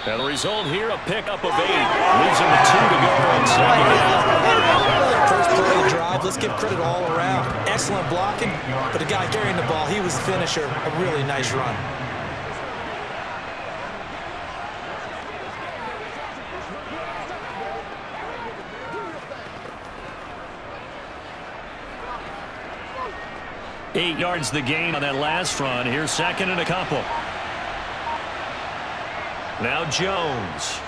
And the result here, a pickup of 8. Leaves him with 2 to go on second down. First play of the drive, let's give credit all around. Excellent blocking, but the guy carrying the ball, he was the finisher. A really nice run. Eight yards the gain on that last run. Here's second and a couple. Now Jones.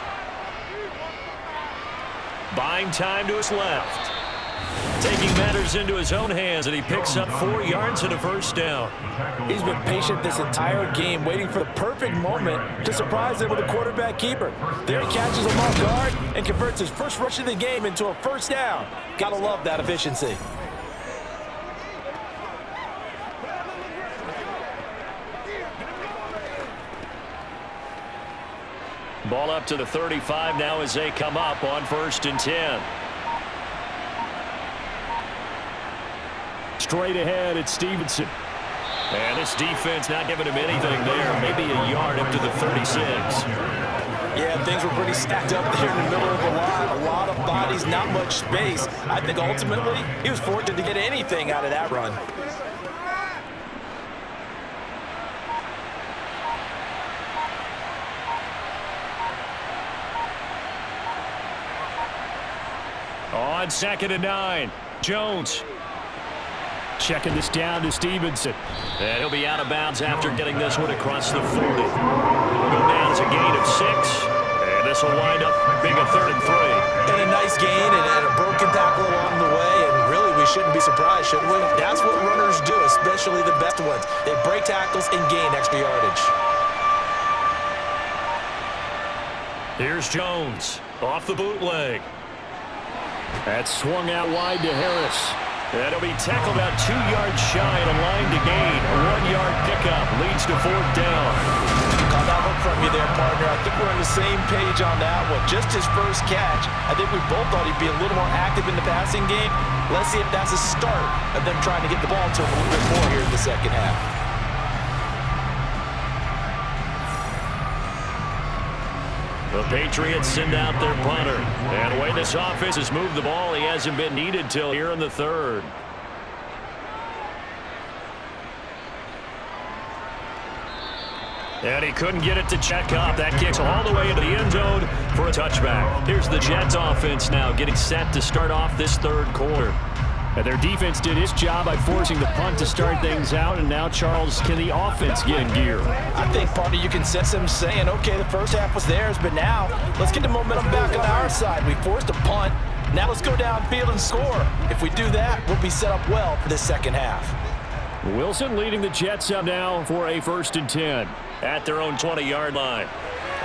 Buying time to his left. Taking matters into his own hands, and he picks up 4 yards and a first down. He's been patient this entire game, waiting for the perfect moment to surprise him with a quarterback keeper. There he catches him off guard and converts his first rush of the game into a first down. Gotta love that efficiency. Ball up to the 35 now as they come up on 1st and 10. Straight ahead, it's Stevenson. And this defense not giving him anything there. Maybe a yard up to the 36. Yeah, things were pretty stacked up there in the middle of the line. A lot of bodies, not much space. I think ultimately he was fortunate to get anything out of that run. On 2nd and 9, Jones. Checking this down to Stevenson. And he'll be out of bounds after getting this one across the 40. It'll go down as a gain of 6. And this will wind up being a 3rd and 3. And a nice gain and a broken tackle along the way. And really, we shouldn't be surprised, should we? That's what runners do, especially the best ones. They break tackles and gain extra yardage. Here's Jones off the bootleg. That's swung out wide to Harris. That'll be tackled out 2 yards shy and a line to gain. A 1-yard pickup leads to 4th down. Caught that one from you there, partner. I think we're on the same page on that one. Just his first catch. I think we both thought he'd be a little more active in the passing game. Let's see if that's a start of them trying to get the ball to him a little bit more here in the second half. The Patriots send out their punter. And the way this offense has moved the ball, he hasn't been needed till here in the 3rd. And he couldn't get it to check up. That kicks all the way into the end zone for a touchback. Here's the Jets offense now getting set to start off this 3rd quarter. And their defense did its job by forcing the punt to start things out. And now, Charles, can the offense get in gear? I think, partner, you can sense them saying, okay, the first half was theirs, but now let's get the momentum back on our side. We forced a punt. Now let's go downfield and score. If we do that, we'll be set up well for this second half. Wilson leading the Jets up now for a 1st and 10 at their own 20-yard line.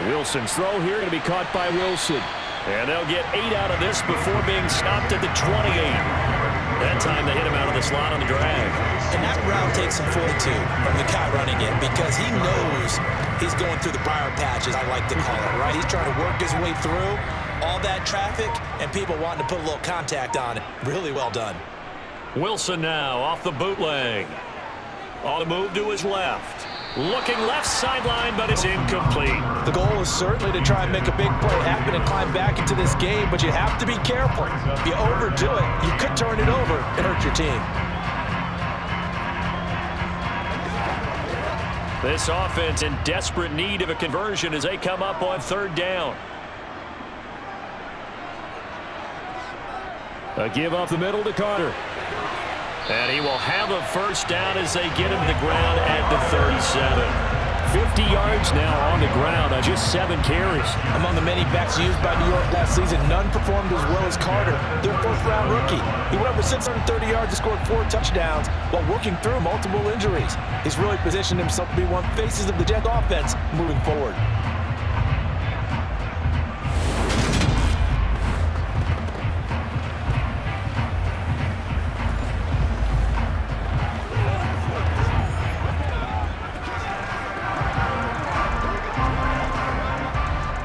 Wilson's throw here going to be caught by Wilson. And they'll get 8 out of this before being stopped at the 28. That time they hit him out of the slot on the drag. And that route takes some fortitude from the guy running it because he knows he's going through the briar patches, I like to call it, right? He's trying to work his way through all that traffic and people wanting to put a little contact on it. Really well done. Wilson now off the bootleg. On the move to his left. Looking left sideline, but it's incomplete. The goal is certainly to try and make a big play happen and climb back into this game, but you have to be careful. If you overdo it, you could turn it over and hurt your team. This offense in desperate need of a conversion as they come up on 3rd down. A give up the middle to Carter. And he will have a first down as they get him to the ground at the 37. 50 yards now on the ground on just 7 carries. Among the many backs used by New York last season, none performed as well as Carter, their fourth-round rookie. He went over 630 yards and scored 4 touchdowns while working through multiple injuries. He's really positioned himself to be one of the faces of the Jets offense moving forward.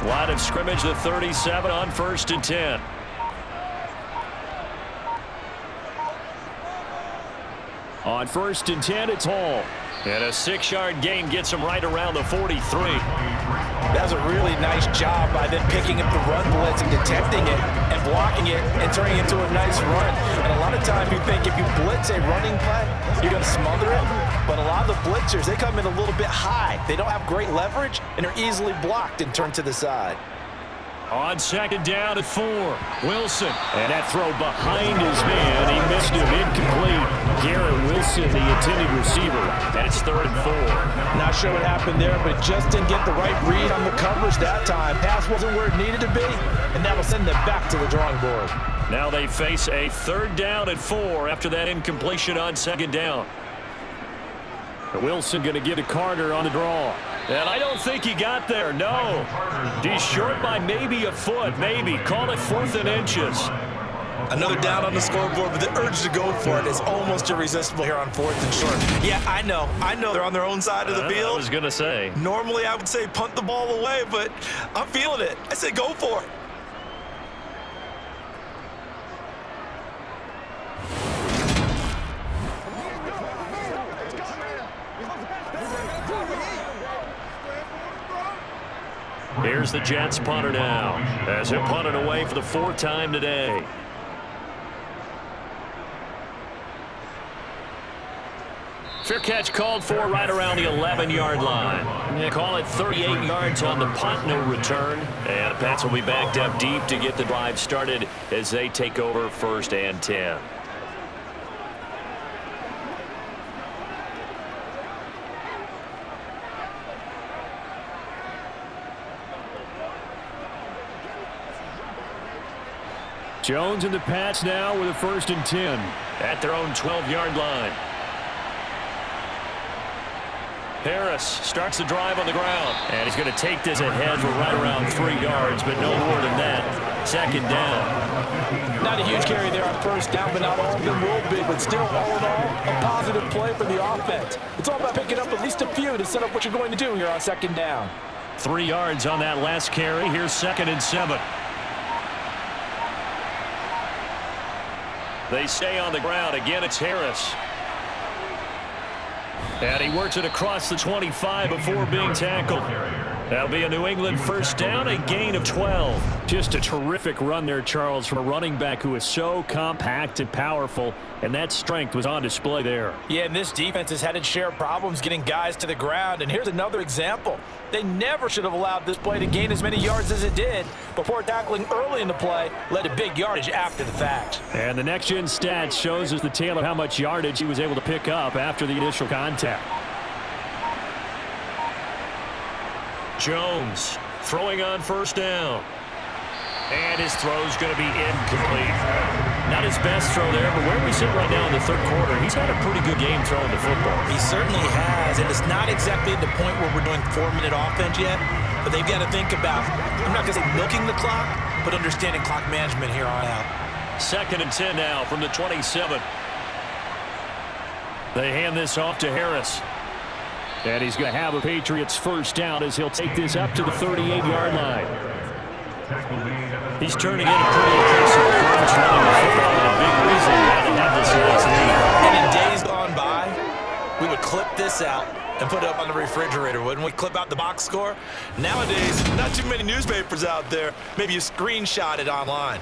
Line of scrimmage, the 37 on 1st and 10. On 1st and 10, it's Hall. And a 6-yard gain gets him right around the 43. That was a really nice job by them picking up the run blitz and detecting it and blocking it and turning it into a nice run. And a lot of times you think if you blitz a running play, you're going to smother it. But a lot of the blitzers, they come in a little bit high. They don't have great leverage and are easily blocked and turned to the side. On 2nd down at 4, Wilson. And that throw behind his man. He missed him, incomplete. Garrett Wilson, the intended receiver. And it's 3rd and 4. Not sure what happened there, but just didn't get the right read on the coverage that time. Pass wasn't where it needed to be, and that will send them back to the drawing board. Now they face a 3rd down at 4 after that incompletion on 2nd down. Wilson going to get to Carter on the draw. And I don't think he got there, no. He's short by maybe a foot, maybe. Call it 4th and inches. Another down on the scoreboard, but the urge to go for it is almost irresistible here on 4th and short. Yeah, I know they're on their own side of the field. I was going to say. Normally I would say punt the ball away, but I'm feeling it. I say go for it. Here's the Jets punter now, as he'll punt it away for the 4th time today. Fair catch called for right around the 11-yard line. They call it 38 yards on the punt, no return. And the Pats will be backed up deep to get the drive started as they take over 1st and 10. Jones and the Pats now with a 1st and 10. At their own 12-yard line. Harris starts the drive on the ground. And he's going to take this ahead for right around 3 yards, but no more than that. 2nd down. Not a huge carry there on 1st down, but not all of them will be. But still, all in all, a positive play for the offense. It's all about picking up at least a few to set up what you're going to do here on 2nd down. 3 yards on that last carry. Here's 2nd and 7. They stay on the ground. Again, it's Harris. And he works it across the 25 before being tackled. That'll be a New England 1st down, a gain of 12. Just a terrific run there, Charles, from a running back who is so compact and powerful, and that strength was on display there. Yeah, and this defense has had its share of problems getting guys to the ground, and here's another example. They never should have allowed this play to gain as many yards as it did. Before tackling early in the play, led to big yardage after the fact. And the next-gen stats shows us the tale of how much yardage he was able to pick up after the initial contact. Jones throwing on 1st down. And his throw's going to be incomplete. Not his best throw there, but where we sit right now in the 3rd quarter, he's had a pretty good game throwing the football. He certainly has, and it's not exactly at the point where we're doing 4-minute offense yet, but they've got to think about, I'm not going to say milking the clock, but understanding clock management here on out. 2nd and 10 now from the 27. They hand this off to Harris. And he's going to have a Patriots 1st down as he'll take this up to the 38-yard line. He's turning in a pretty impressive performance running the football, and a big reason why they have this last lead. And in days gone by, we would clip this out and put it up on the refrigerator, wouldn't we? Clip out the box score. Nowadays, not too many newspapers out there. Maybe you screenshot it online.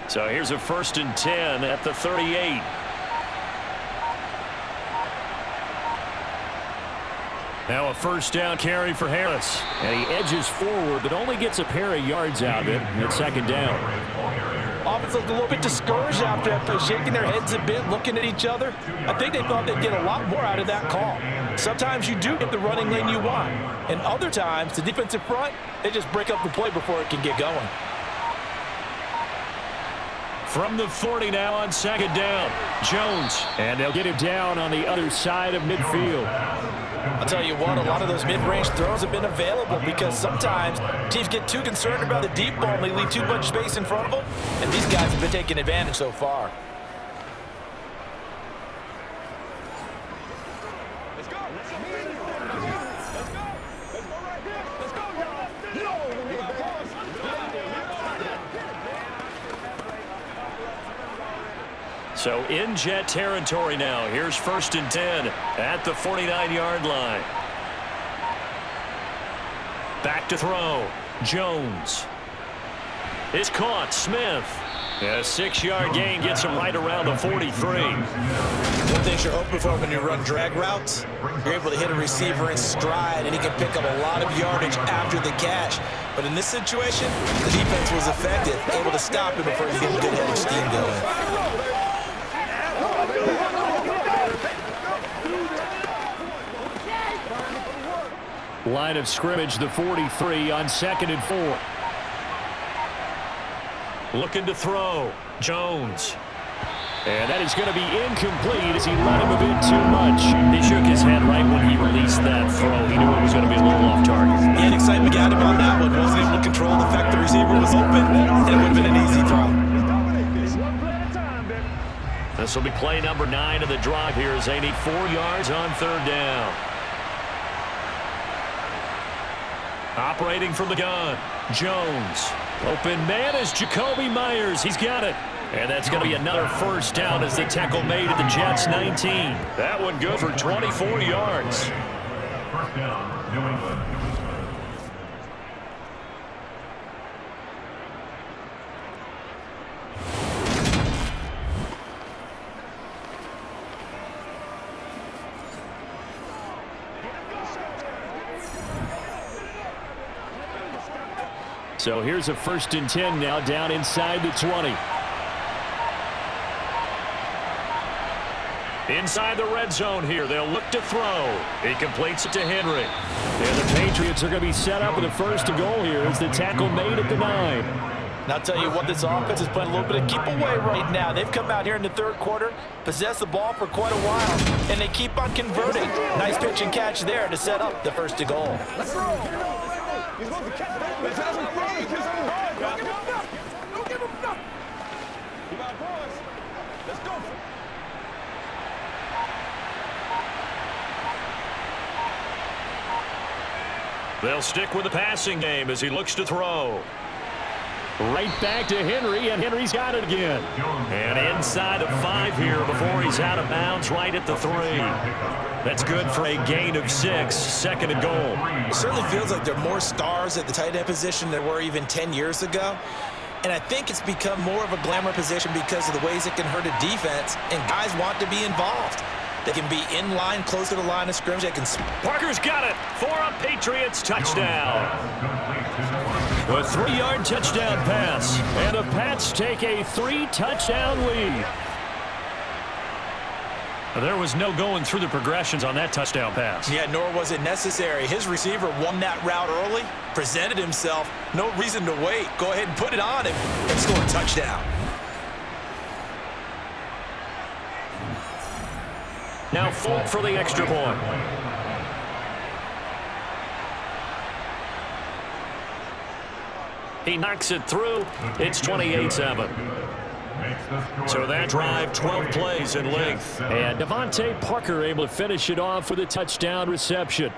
So here's a 1st and 10 at the 38. Now a first down carry for Harris. And he edges forward, but only gets a pair of yards out of it. And it's second down. Offense looked a little bit discouraged after shaking their heads a bit, looking at each other. I think they thought they'd get a lot more out of that call. Sometimes you do get the running lane you want. And other times, the defensive front, they just break up the play before it can get going. From the 40 now on second down, Jones. And they'll get him down on the other side of midfield. I'll tell you what, a lot of those mid-range throws have been available because sometimes teams get too concerned about the deep ball and they leave too much space in front of them. And these guys have been taking advantage so far. Let's go. Let's go right here. Let's go, y'all. You got pause. So in Jet territory now. Here's 1st and 10 at the 49-yard line. Back to throw. Jones. It's caught. Smith. A 6-yard gain gets him right around the 43. One thing you're hoping for when you run drag routes, you're able to hit a receiver in stride, and he can pick up a lot of yardage after the catch. But in this situation, the defense was effective, able to stop him before he get a good head of steam going. Line of scrimmage, the 43 on 2nd and 4. Looking to throw. Jones. And that is going to be incomplete as he let him a bit too much. He shook his head right when he released that throw. He knew it was going to be a little off target. He had excitement got him on that one. Wasn't able to control the fact the receiver was open, and it would have been an easy throw. This will be play number 9 of the drive here as they need 4 yards on 3rd down. Operating from the gun, Jones. Open man is Jacoby Myers. He's got it. And that's going to be another first down as the tackle made at the Jets 19. That one good for 24 yards. First down, New England. So here's a 1st and 10 now down inside the 20. Inside the red zone here. They'll look to throw. He completes it to Henry. And the Patriots are going to be set up with a 1st and goal here as the tackle made at the 9. And I'll tell you what, this offense is playing a little bit of keep away right now. They've come out here in the 3rd quarter, possessed the ball for quite a while, and they keep on converting. Nice pitch and catch there to set up the 1st and goal. Let's roll. He's supposed to catch that. Let's have him run. Don't give him nothing. Don't give him nothing. You got pause. Let's go. They'll stick with the passing game as he looks to throw. Right back to Henry, and Henry's got it again. And inside of 5 here before he's out of bounds right at the 3. That's good for a gain of 6, 2nd and goal. It certainly feels like there are more stars at the tight end position than there were even 10 years ago. And I think it's become more of a glamour position because of the ways it can hurt a defense, and guys want to be involved. They can be in line, close to the line of scrimmage. They can. Parker's got it for a Patriots touchdown. A 3-yard touchdown pass. And the Pats take a 3-touchdown lead. There was no going through the progressions on that touchdown pass. Yeah, nor was it necessary. His receiver won that route early, presented himself. No reason to wait. Go ahead and put it on him and score a touchdown. Now Folk for the extra point. He knocks it through. It's 28-7. So that drive, 12 plays in length. And Devontae Parker able to finish it off with a touchdown reception.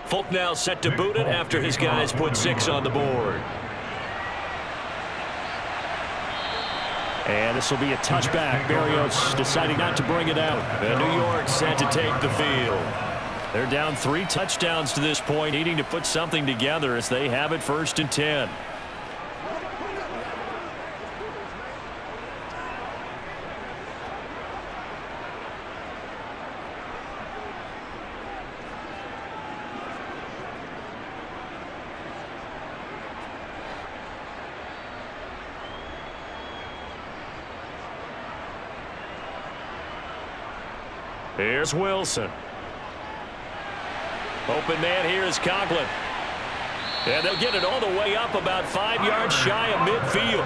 Folk now set to boot it after his guys put 6 on the board. And this will be a touchback. Berrios deciding not to bring it out. And New York set to take the field. They're down 3 touchdowns to this point, needing to put something together as they have it 1st and 10. Here's Wilson. Open man here is Conklin. And they'll get it all the way up about 5 yards shy of midfield.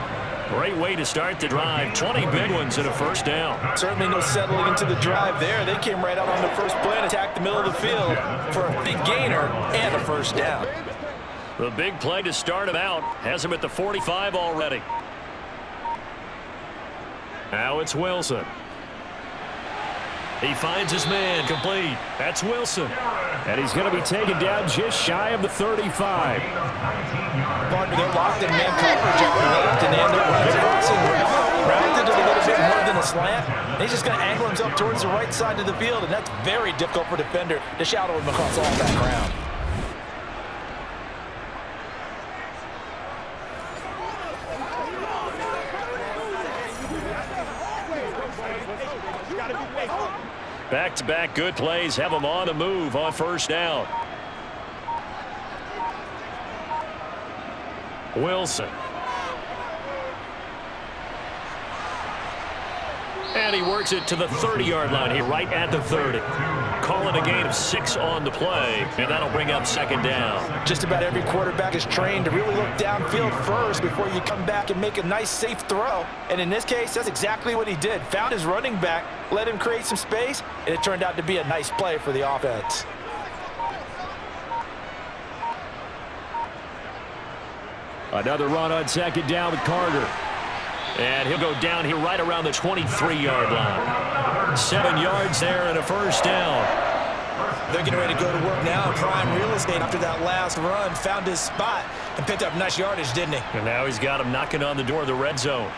Great way to start the drive. 20 big ones and a 1st down. Certainly no settling into the drive there. They came right out on the first play and attacked the middle of the field for a big gainer and a 1st down. The big play to start him out has him at the 45 already. Now it's Wilson. He finds his man complete. That's Wilson. And he's going to be taken down just shy of the 35. Partner, they're locked in man coverage up the left, and they're crossing rounded it a little bit more than a slant. He's just going to angle himself towards the right side of the field, and that's very difficult for a defender to shadow him across all that ground. Back-to-back good plays have them on the move on 1st down. Wilson. And he works it to the 30-yard line here, right at the 30. Calling a gain of 6 on the play, and that'll bring up 2nd down. Just about every quarterback is trained to really look downfield first before you come back and make a nice, safe throw. And in this case, that's exactly what he did. Found his running back, let him create some space, and it turned out to be a nice play for the offense. Another run on 2nd down with Carter. And he'll go down here right around the 23-yard line. 7 yards there and a 1st down. They're getting ready to go to work now in prime real estate after that last run. Found his spot and picked up nice yardage, didn't he? And now he's got him knocking on the door of the red zone.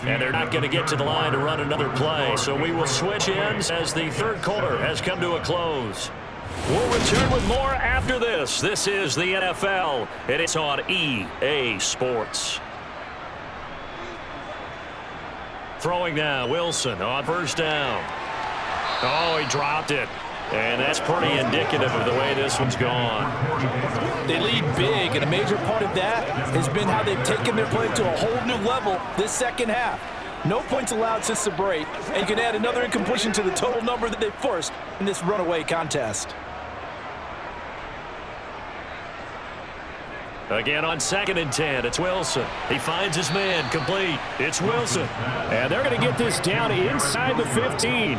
And they're not going to get to the line to run another play. So we will switch ends as the 3rd quarter has come to a close. We'll return with more after this. This is the NFL, and it's on EA Sports. Throwing now, Wilson on 1st down. Oh, he dropped it. And that's pretty indicative of the way this one's gone. They lead big, and a major part of that has been how they've taken their play to a whole new level this 2nd half. No points allowed since the break, and you can add another incompletion to the total number that they forced in this runaway contest. Again on 2nd and 10, it's Wilson. He finds his man complete. It's Wilson. And they're going to get this down inside the 15.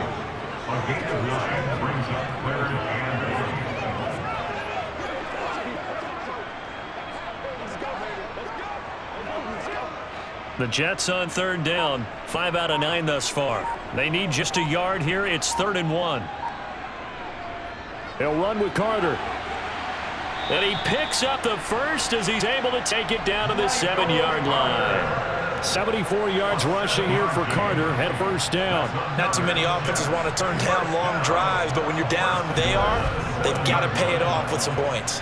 The Jets on 3rd down, 5 out of 9 thus far. They need just a yard here. It's 3rd and 1. He'll run with Carter. And he picks up the 1st as he's able to take it down to the 7-yard line. 74 yards rushing here for Carter at 1st down. Not too many offenses want to turn down long drives, but when you're down, they've got to pay it off with some points.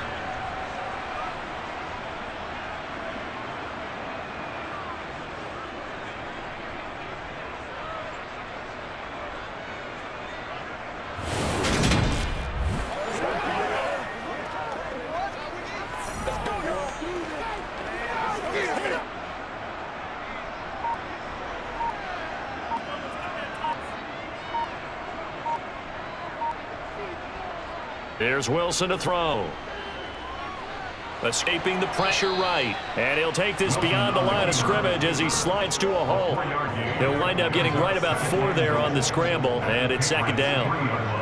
Here's Wilson to throw. Escaping the pressure right. And he'll take this beyond the line of scrimmage as he slides to a hole. He'll wind up getting right about 4 there on the scramble, and it's 2nd down.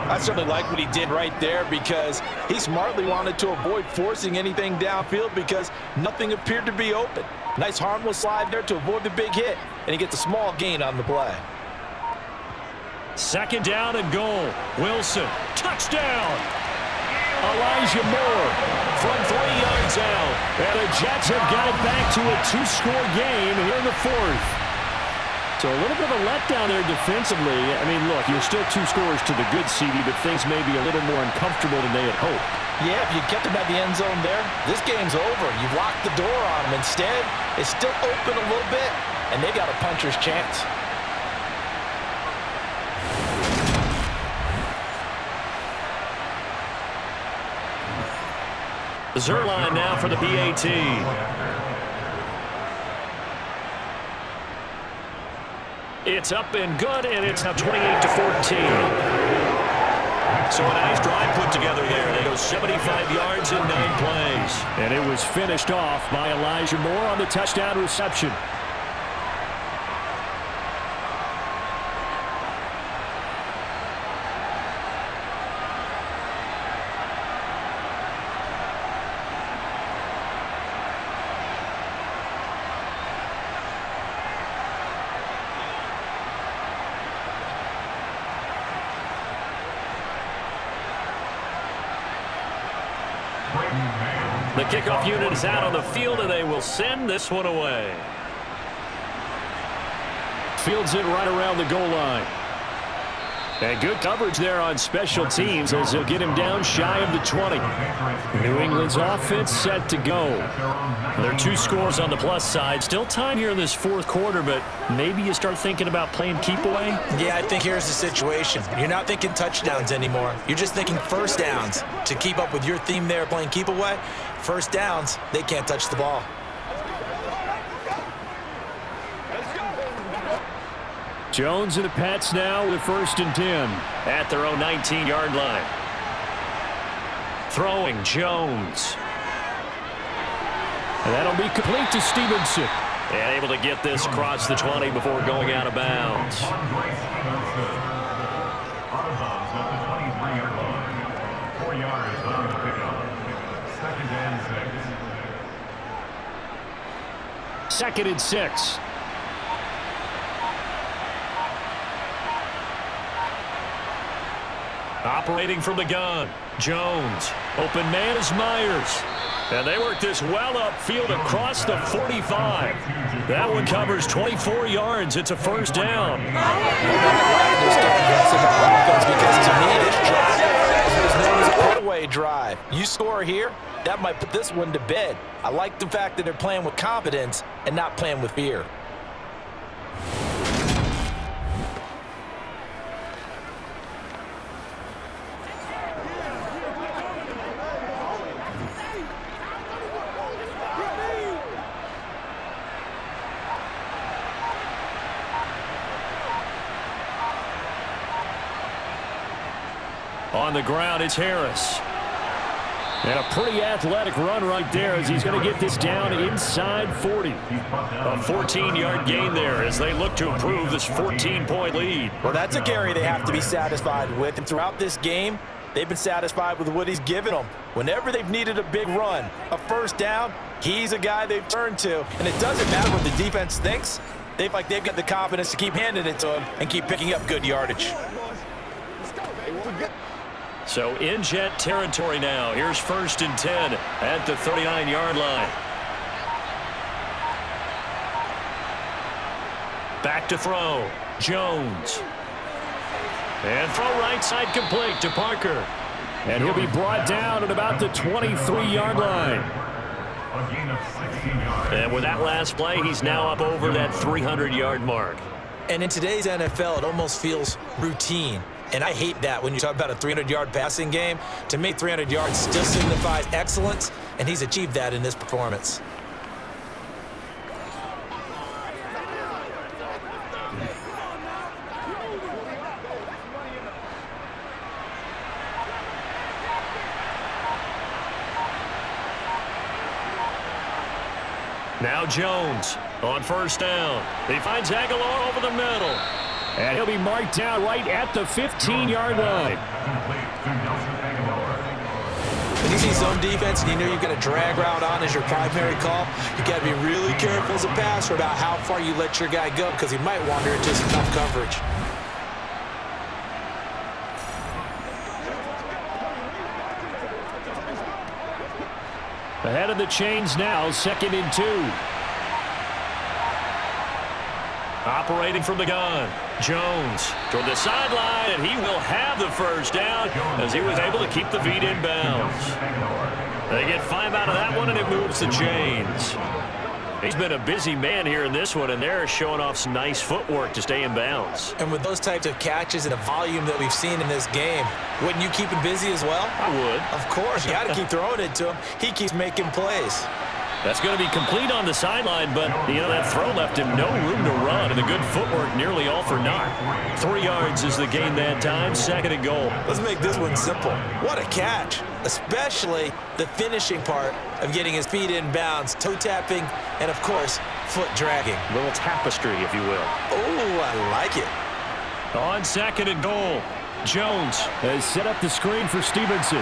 I certainly like what he did right there because he smartly wanted to avoid forcing anything downfield because nothing appeared to be open. Nice harmless slide there to avoid the big hit, and he gets a small gain on the play. 2nd down and goal. Wilson, touchdown! Elijah Moore from 3 yards out. And the Jets have got it back to a 2-score game here in the 4th. So a little bit of a letdown there defensively. I mean, look, you're still 2 scores to the good, CD, but things may be a little more uncomfortable than they had hoped. Yeah, if you kept him at the end zone there, this game's over. You've locked the door on him. Instead, it's still open a little bit, and they got a puncher's chance. Zerline now for the PAT. It's up and good, and it's now 28-14. So a nice drive put together there. They go 75 yards in 9 plays. And it was finished off by Elijah Moore on the touchdown reception. The kickoff unit is out on the field, and they will send this one away. Fields it right around the goal line. And good coverage there on special teams as they'll get him down shy of the 20. New England's offense set to go. There are 2 scores on the plus side. Still time here in this 4th quarter, but maybe you start thinking about playing keep away? Yeah, I think here's the situation. You're not thinking touchdowns anymore. You're just thinking first downs. To keep up with your theme there playing keep away, first downs, they can't touch the ball. Jones and the Pats now with 1st and 10. At their own 19-yard line. Throwing Jones. And that'll be complete to Stevenson. And able to get this across the 20 before going out of bounds. Out of bounds at the 23-yard line. 4 yards on the pickup. 2nd and 6. 2nd and 6. Operating from the gun. Jones. Open man is Myers. And they work this well upfield across the 45. That one covers 24 yards. It's a 1st down. Because to me, this drive is known as a put-away drive. You score here, that might put this one to bed. I like the fact that they're playing with confidence and not playing with fear. On the ground, it's Harris. And a pretty athletic run right there as he's going to get this down inside 40. A 14-yard gain there as they look to improve this 14-point lead. Well, that's a carry they have to be satisfied with. And throughout this game, they've been satisfied with what he's given them. Whenever they've needed a big run, a 1st down, he's a guy they've turned to. And it doesn't matter what the defense thinks. They've got the confidence to keep handing it to him and keep picking up good yardage. So in Jet territory now. Here's 1st and 10 at the 39-yard line. Back to throw. Jones. And throw right side complete to Parker. And he'll be brought down at about the 23-yard line. A gain of 16 yards. And with that last play, he's now up over that 300-yard mark. And in today's NFL, it almost feels routine. And I hate that when you talk about a 300-yard passing game. To me, 300 yards still signifies excellence, and he's achieved that in this performance. Now Jones on first down. He finds Aguilar over the middle. And he'll be marked down right at the 15-yard line. When you see zone defense and you know you're going to drag route on as your primary call, you got to be really careful as a passer about how far you let your guy go because he might wander into some tough coverage. Ahead of the chains now, 2nd and 2. Operating from the gun. Jones toward the sideline, and he will have the first down as he was able to keep the feet in bounds. They get 5 out of that one, and it moves the chains. He's been a busy man here in this one, and they're showing off some nice footwork to stay in bounds. And with those types of catches and the volume that we've seen in this game, wouldn't you keep him busy as well? I would. Of course. You got to keep throwing it to him. He keeps making plays. That's going to be complete on the sideline, but, that throw left him no room to run, and the good footwork nearly all for naught. 3 yards is the gain that time, 2nd and goal. Let's make this one simple. What a catch, especially the finishing part of getting his feet in bounds, toe tapping, and, of course, foot dragging. A little tapestry, if you will. Oh, I like it. On 2nd and goal, Jones has set up the screen for Stevenson.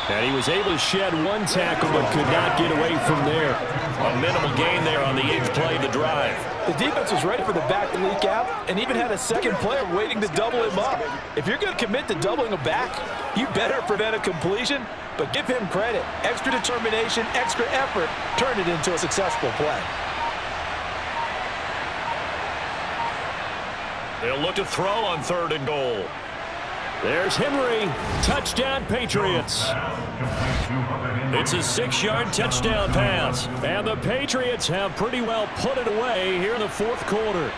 And he was able to shed 1 tackle but could not get away from there. A minimal gain there on the 8th play of the drive. The defense was ready for the back to leak out and even had a second player waiting to double him up. If you're going to commit to doubling a back, you better prevent a completion, but give him credit. Extra determination, extra effort turned it into a successful play. They'll look to throw on 3rd and goal. There's Henry. Touchdown, Patriots. It's a 6-yard touchdown pass. And the Patriots have pretty well put it away here in the 4th quarter.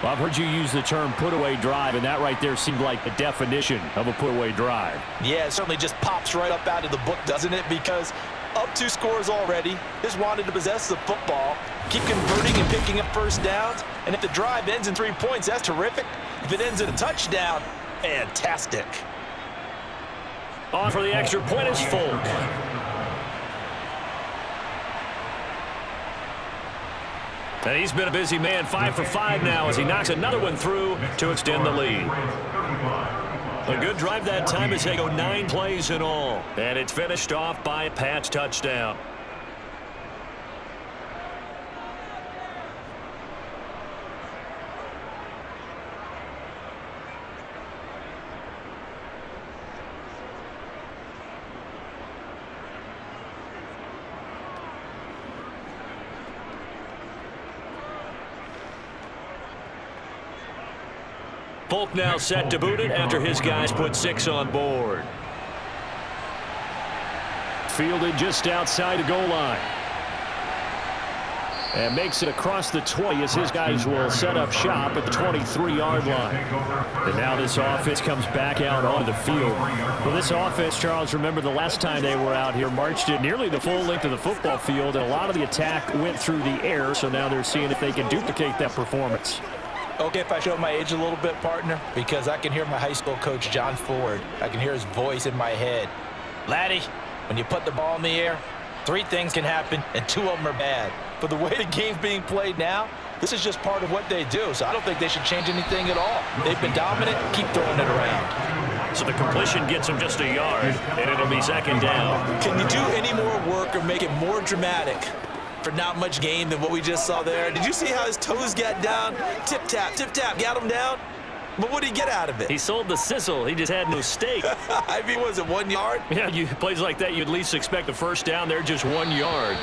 Well, I've heard you use the term put-away drive, and that right there seemed like the definition of a put-away drive. Yeah, it certainly just pops right up out of the book, doesn't it? Because up 2 scores already, just wanted to possess the football, keep converting and picking up first downs, and if the drive ends in 3 points, that's terrific. If it ends in a touchdown, fantastic. On for the extra point is Folk. And he's been a busy man, 5 for 5 now as he knocks another one through to extend the lead. A good drive that time as they go 9 plays in all. And it's finished off by a Pats touchdown. Folk now set to boot it after his guys put 6 on board. Fielded just outside the goal line. And makes it across the 20 as his guys will set up shop at the 23-yard line. And now this offense comes back out onto the field. Well, this offense, Charles, remember the last time they were out here, marched it nearly the full length of the football field, and a lot of the attack went through the air, so now they're seeing if they can duplicate that performance. Okay, if I show my age a little bit, partner, because I can hear my high school coach, John Ford. I can hear his voice in my head. Laddie, when you put the ball in the air, 3 things can happen, and 2 of them are bad. But the way the game's being played now, this is just part of what they do, so I don't think they should change anything at all. They've been dominant. Keep throwing it around. So the completion gets him just a yard, and it'll be 2nd down. Can you do any more work or make it more dramatic for not much gain than what we just saw there? Did you see how his toes got down? Tip-tap, got him down. But what did he get out of it? He sold the sizzle. He just had no steak. I mean, was it 1 yard? Yeah, plays like that, you at least expect a first down. They're just 1 yard.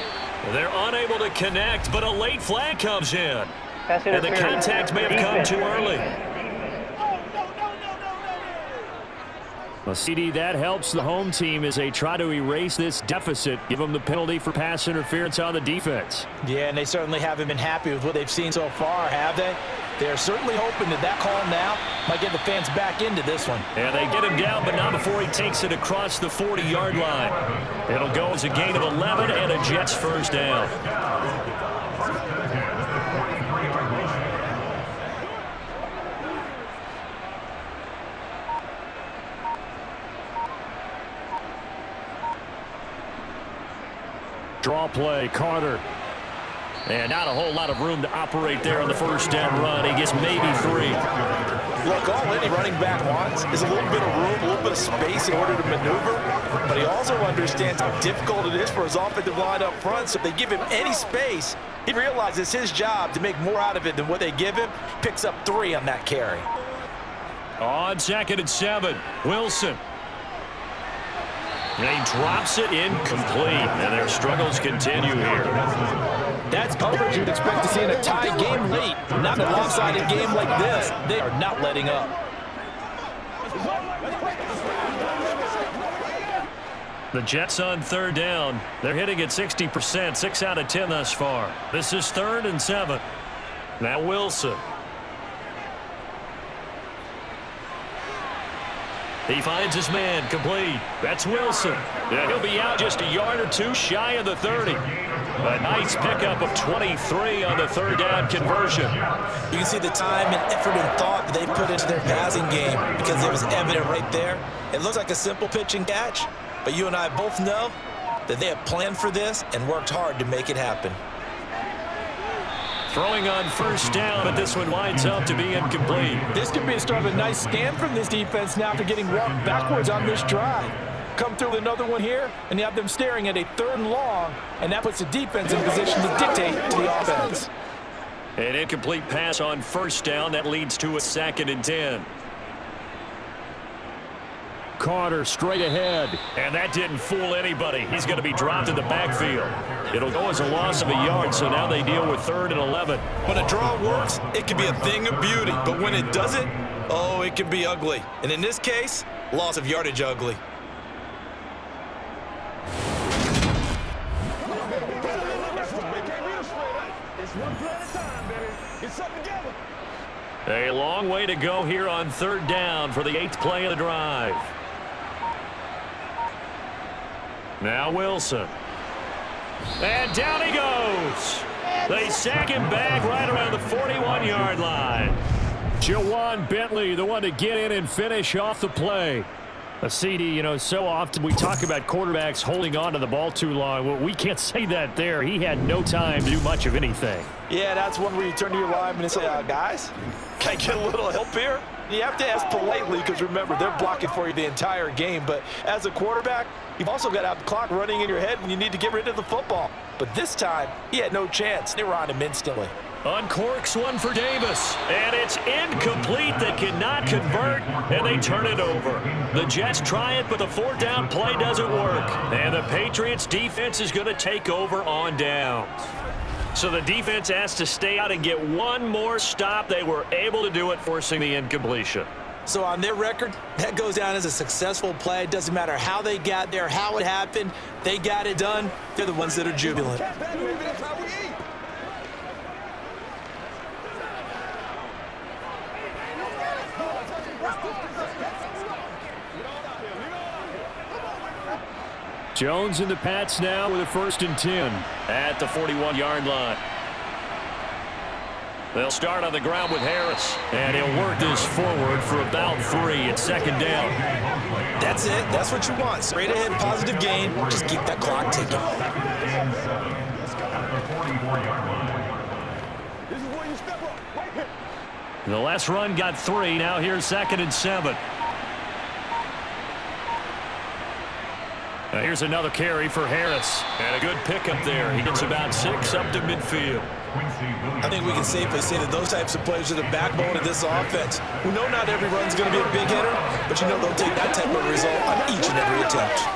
They're unable to connect, but a late flag comes in. And the contact may have come too early. Well, CD, that helps the home team as they try to erase this deficit, give them the penalty for pass interference on the defense. Yeah, and they certainly haven't been happy with what they've seen so far, have they? They're certainly hoping that call now might get the fans back into this one. And they get him down, but not before he takes it across the 40-yard line. It'll go as a gain of 11 and a Jets first down. Draw play, Carter. And not a whole lot of room to operate there on the first down run. He gets maybe 3. Look, all any running back wants is a little bit of room, a little bit of space in order to maneuver, but he also understands how difficult it is for his offensive line up front, so if they give him any space, he realizes it's his job to make more out of it than what they give him. Picks up 3 on that carry. On 2nd and 7, Wilson. And he drops it incomplete, and their struggles continue here. That's coverage you'd expect to see in a tie game late, not a lopsided game like this. They are not letting up. The Jets on 3rd down. They're hitting at 60%, 6 out of 10 thus far. This is 3rd and 7. Now Wilson. He finds his man, complete. That's Wilson. Yeah, he'll be out just a yard or 2 shy of the 30. A nice pickup of 23 on the 3rd down conversion. You can see the time and effort and thought that they put into their passing game because it was evident right there. It looks like a simple pitch and catch, but you and I both know that they have planned for this and worked hard to make it happen. Throwing on 1st down, but this one winds up to be incomplete. This could be a start of a nice stand from this defense now after getting walked backwards on this drive. Come through with another one here, and you have them staring at a 3rd and long, and that puts the defense in position to dictate to the offense. An incomplete pass on 1st down. That leads to a 2nd and 10. Carter straight ahead. And that didn't fool anybody. He's going to be dropped in the backfield. It'll go as a loss of a yard, so now they deal with 3rd and 11. When a draw works, it can be a thing of beauty, but when it doesn't, oh, it can be ugly. And in this case, loss of yardage ugly. A long way to go here on 3rd down for the 8th play of the drive. Now Wilson. And down he goes. They sack him back right around the 41-yard line. Jawan Bentley, the one to get in and finish off the play. A CD, you know, so often we talk about quarterbacks holding on to the ball too long. Well, we can't say that there. He had no time to do much of anything. Yeah, that's one where you turn to your lineman and say, guys, can I get a little help here? You have to ask politely because, remember, they're blocking for you the entire game. But as a quarterback, you've also got to have the clock running in your head when you need to get rid of the football. But this time, he had no chance. They were on him instantly. Uncorks one for Davis, and it's incomplete. They cannot convert, and they turn it over. The Jets try it, but the 4th down play doesn't work. And the Patriots defense is going to take over on downs. So the defense has to stay out and get one more stop. They were able to do it, forcing the incompletion. So on their record, that goes down as a successful play. It doesn't matter how they got there, how it happened. They got it done. They're the ones that are jubilant. Jones and the Pats now with a 1st and 10. At the 41-yard line. They'll start on the ground with Harris. And he'll work this forward for about 3 at 2nd down. That's it. That's what you want. Straight ahead, positive gain. Just keep that clock ticking. The last run got 3. Now here's 2nd and 7. Now here's another carry for Harris. And a good pickup there. He gets about 6 up to midfield. I think we can safely say that those types of players are the backbone of this offense. We know not every run's going to be a big hitter, but you know they'll take that type of result on each and every attempt.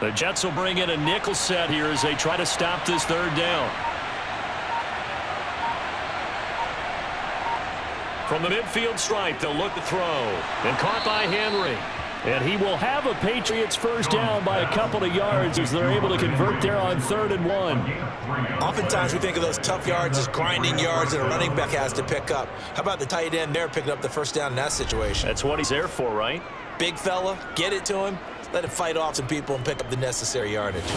The Jets will bring in a nickel set here as they try to stop this 3rd down. From the midfield stripe, they'll look to throw. And caught by Henry. And he will have a Patriots 1st down by a couple of yards as they're able to convert there on 3rd and 1. Oftentimes we think of those tough yards as grinding yards that a running back has to pick up. How about the tight end there picking up the 1st down in that situation? That's what he's there for, right? Big fella, get it to him, let him fight off some people and pick up the necessary yardage.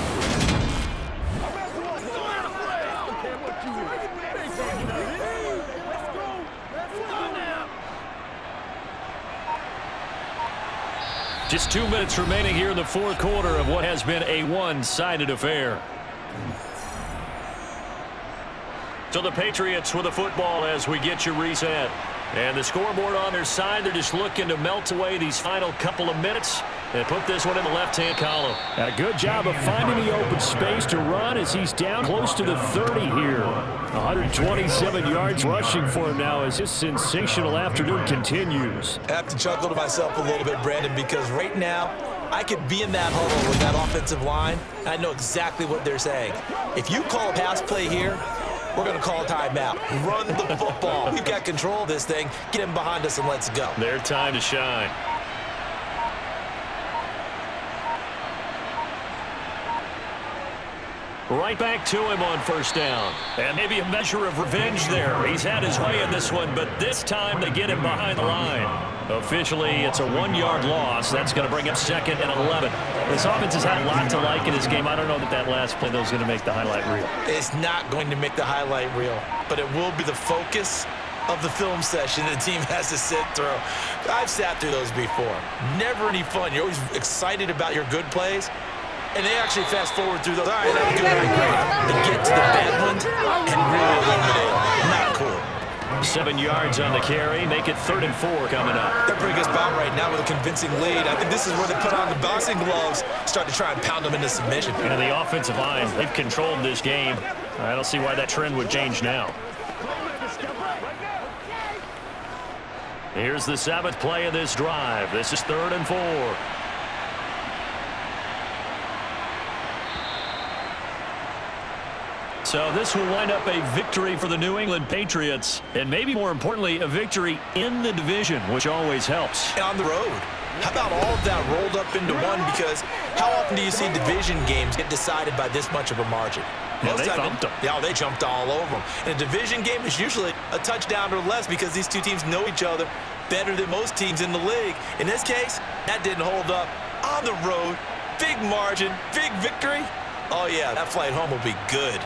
Just 2 minutes remaining here in the fourth quarter of what has been a one-sided affair. So the Patriots with the football as we get you reset. And the scoreboard on their side, they're just looking to melt away these final couple of minutes and put this one in the left-hand column. A good job of finding the open space to run as he's down close to the 30 here. 127 yards rushing for him now as his sensational afternoon continues. I have to chuckle to myself a little bit, Brandon, because right now I could be in that huddle with that offensive line. I know exactly what they're saying. If you call a pass play here, we're going to call a timeout. Run the football. We've got control of this thing. Get him behind us and let's go. Their time to shine. Right back to him on first down. And maybe a measure of revenge there. He's had his way in this one, but this time they get him behind the line. Officially, it's a 1-yard loss. That's going to bring up 2nd and 11. This offense has had a lot to like in this game. I don't know that last play, though, is going to make the highlight reel. It's not going to make the highlight reel, but it will be the focus of the film session the team has to sit through. I've sat through those before. Never any fun. You're always excited about your good plays, and they actually fast forward through those. All right, that was good. All right, great. They get to the bad ones and really eliminate them. Not cool. 7 yards on the carry. Make it 3rd and 4 coming up. They're bringing us about right now with a convincing lead. I think this is where they put on the boxing gloves, start to try and pound them into submission. And the offensive line, they've controlled this game. I don't see why that trend would change now. Here's the 7th play of this drive. This is 3rd and 4. So this will wind up a victory for the New England Patriots, and maybe more importantly, a victory in the division, which always helps. And on the road. How about all of that rolled up into one? Because how often do you see division games get decided by this much of a margin? Yeah, they thumped them. Yeah, they jumped all over them. In a division game, it's usually a touchdown or less because these two teams know each other better than most teams in the league. In this case, that didn't hold up. On the road, big margin, big victory. Oh, yeah, that flight home will be good.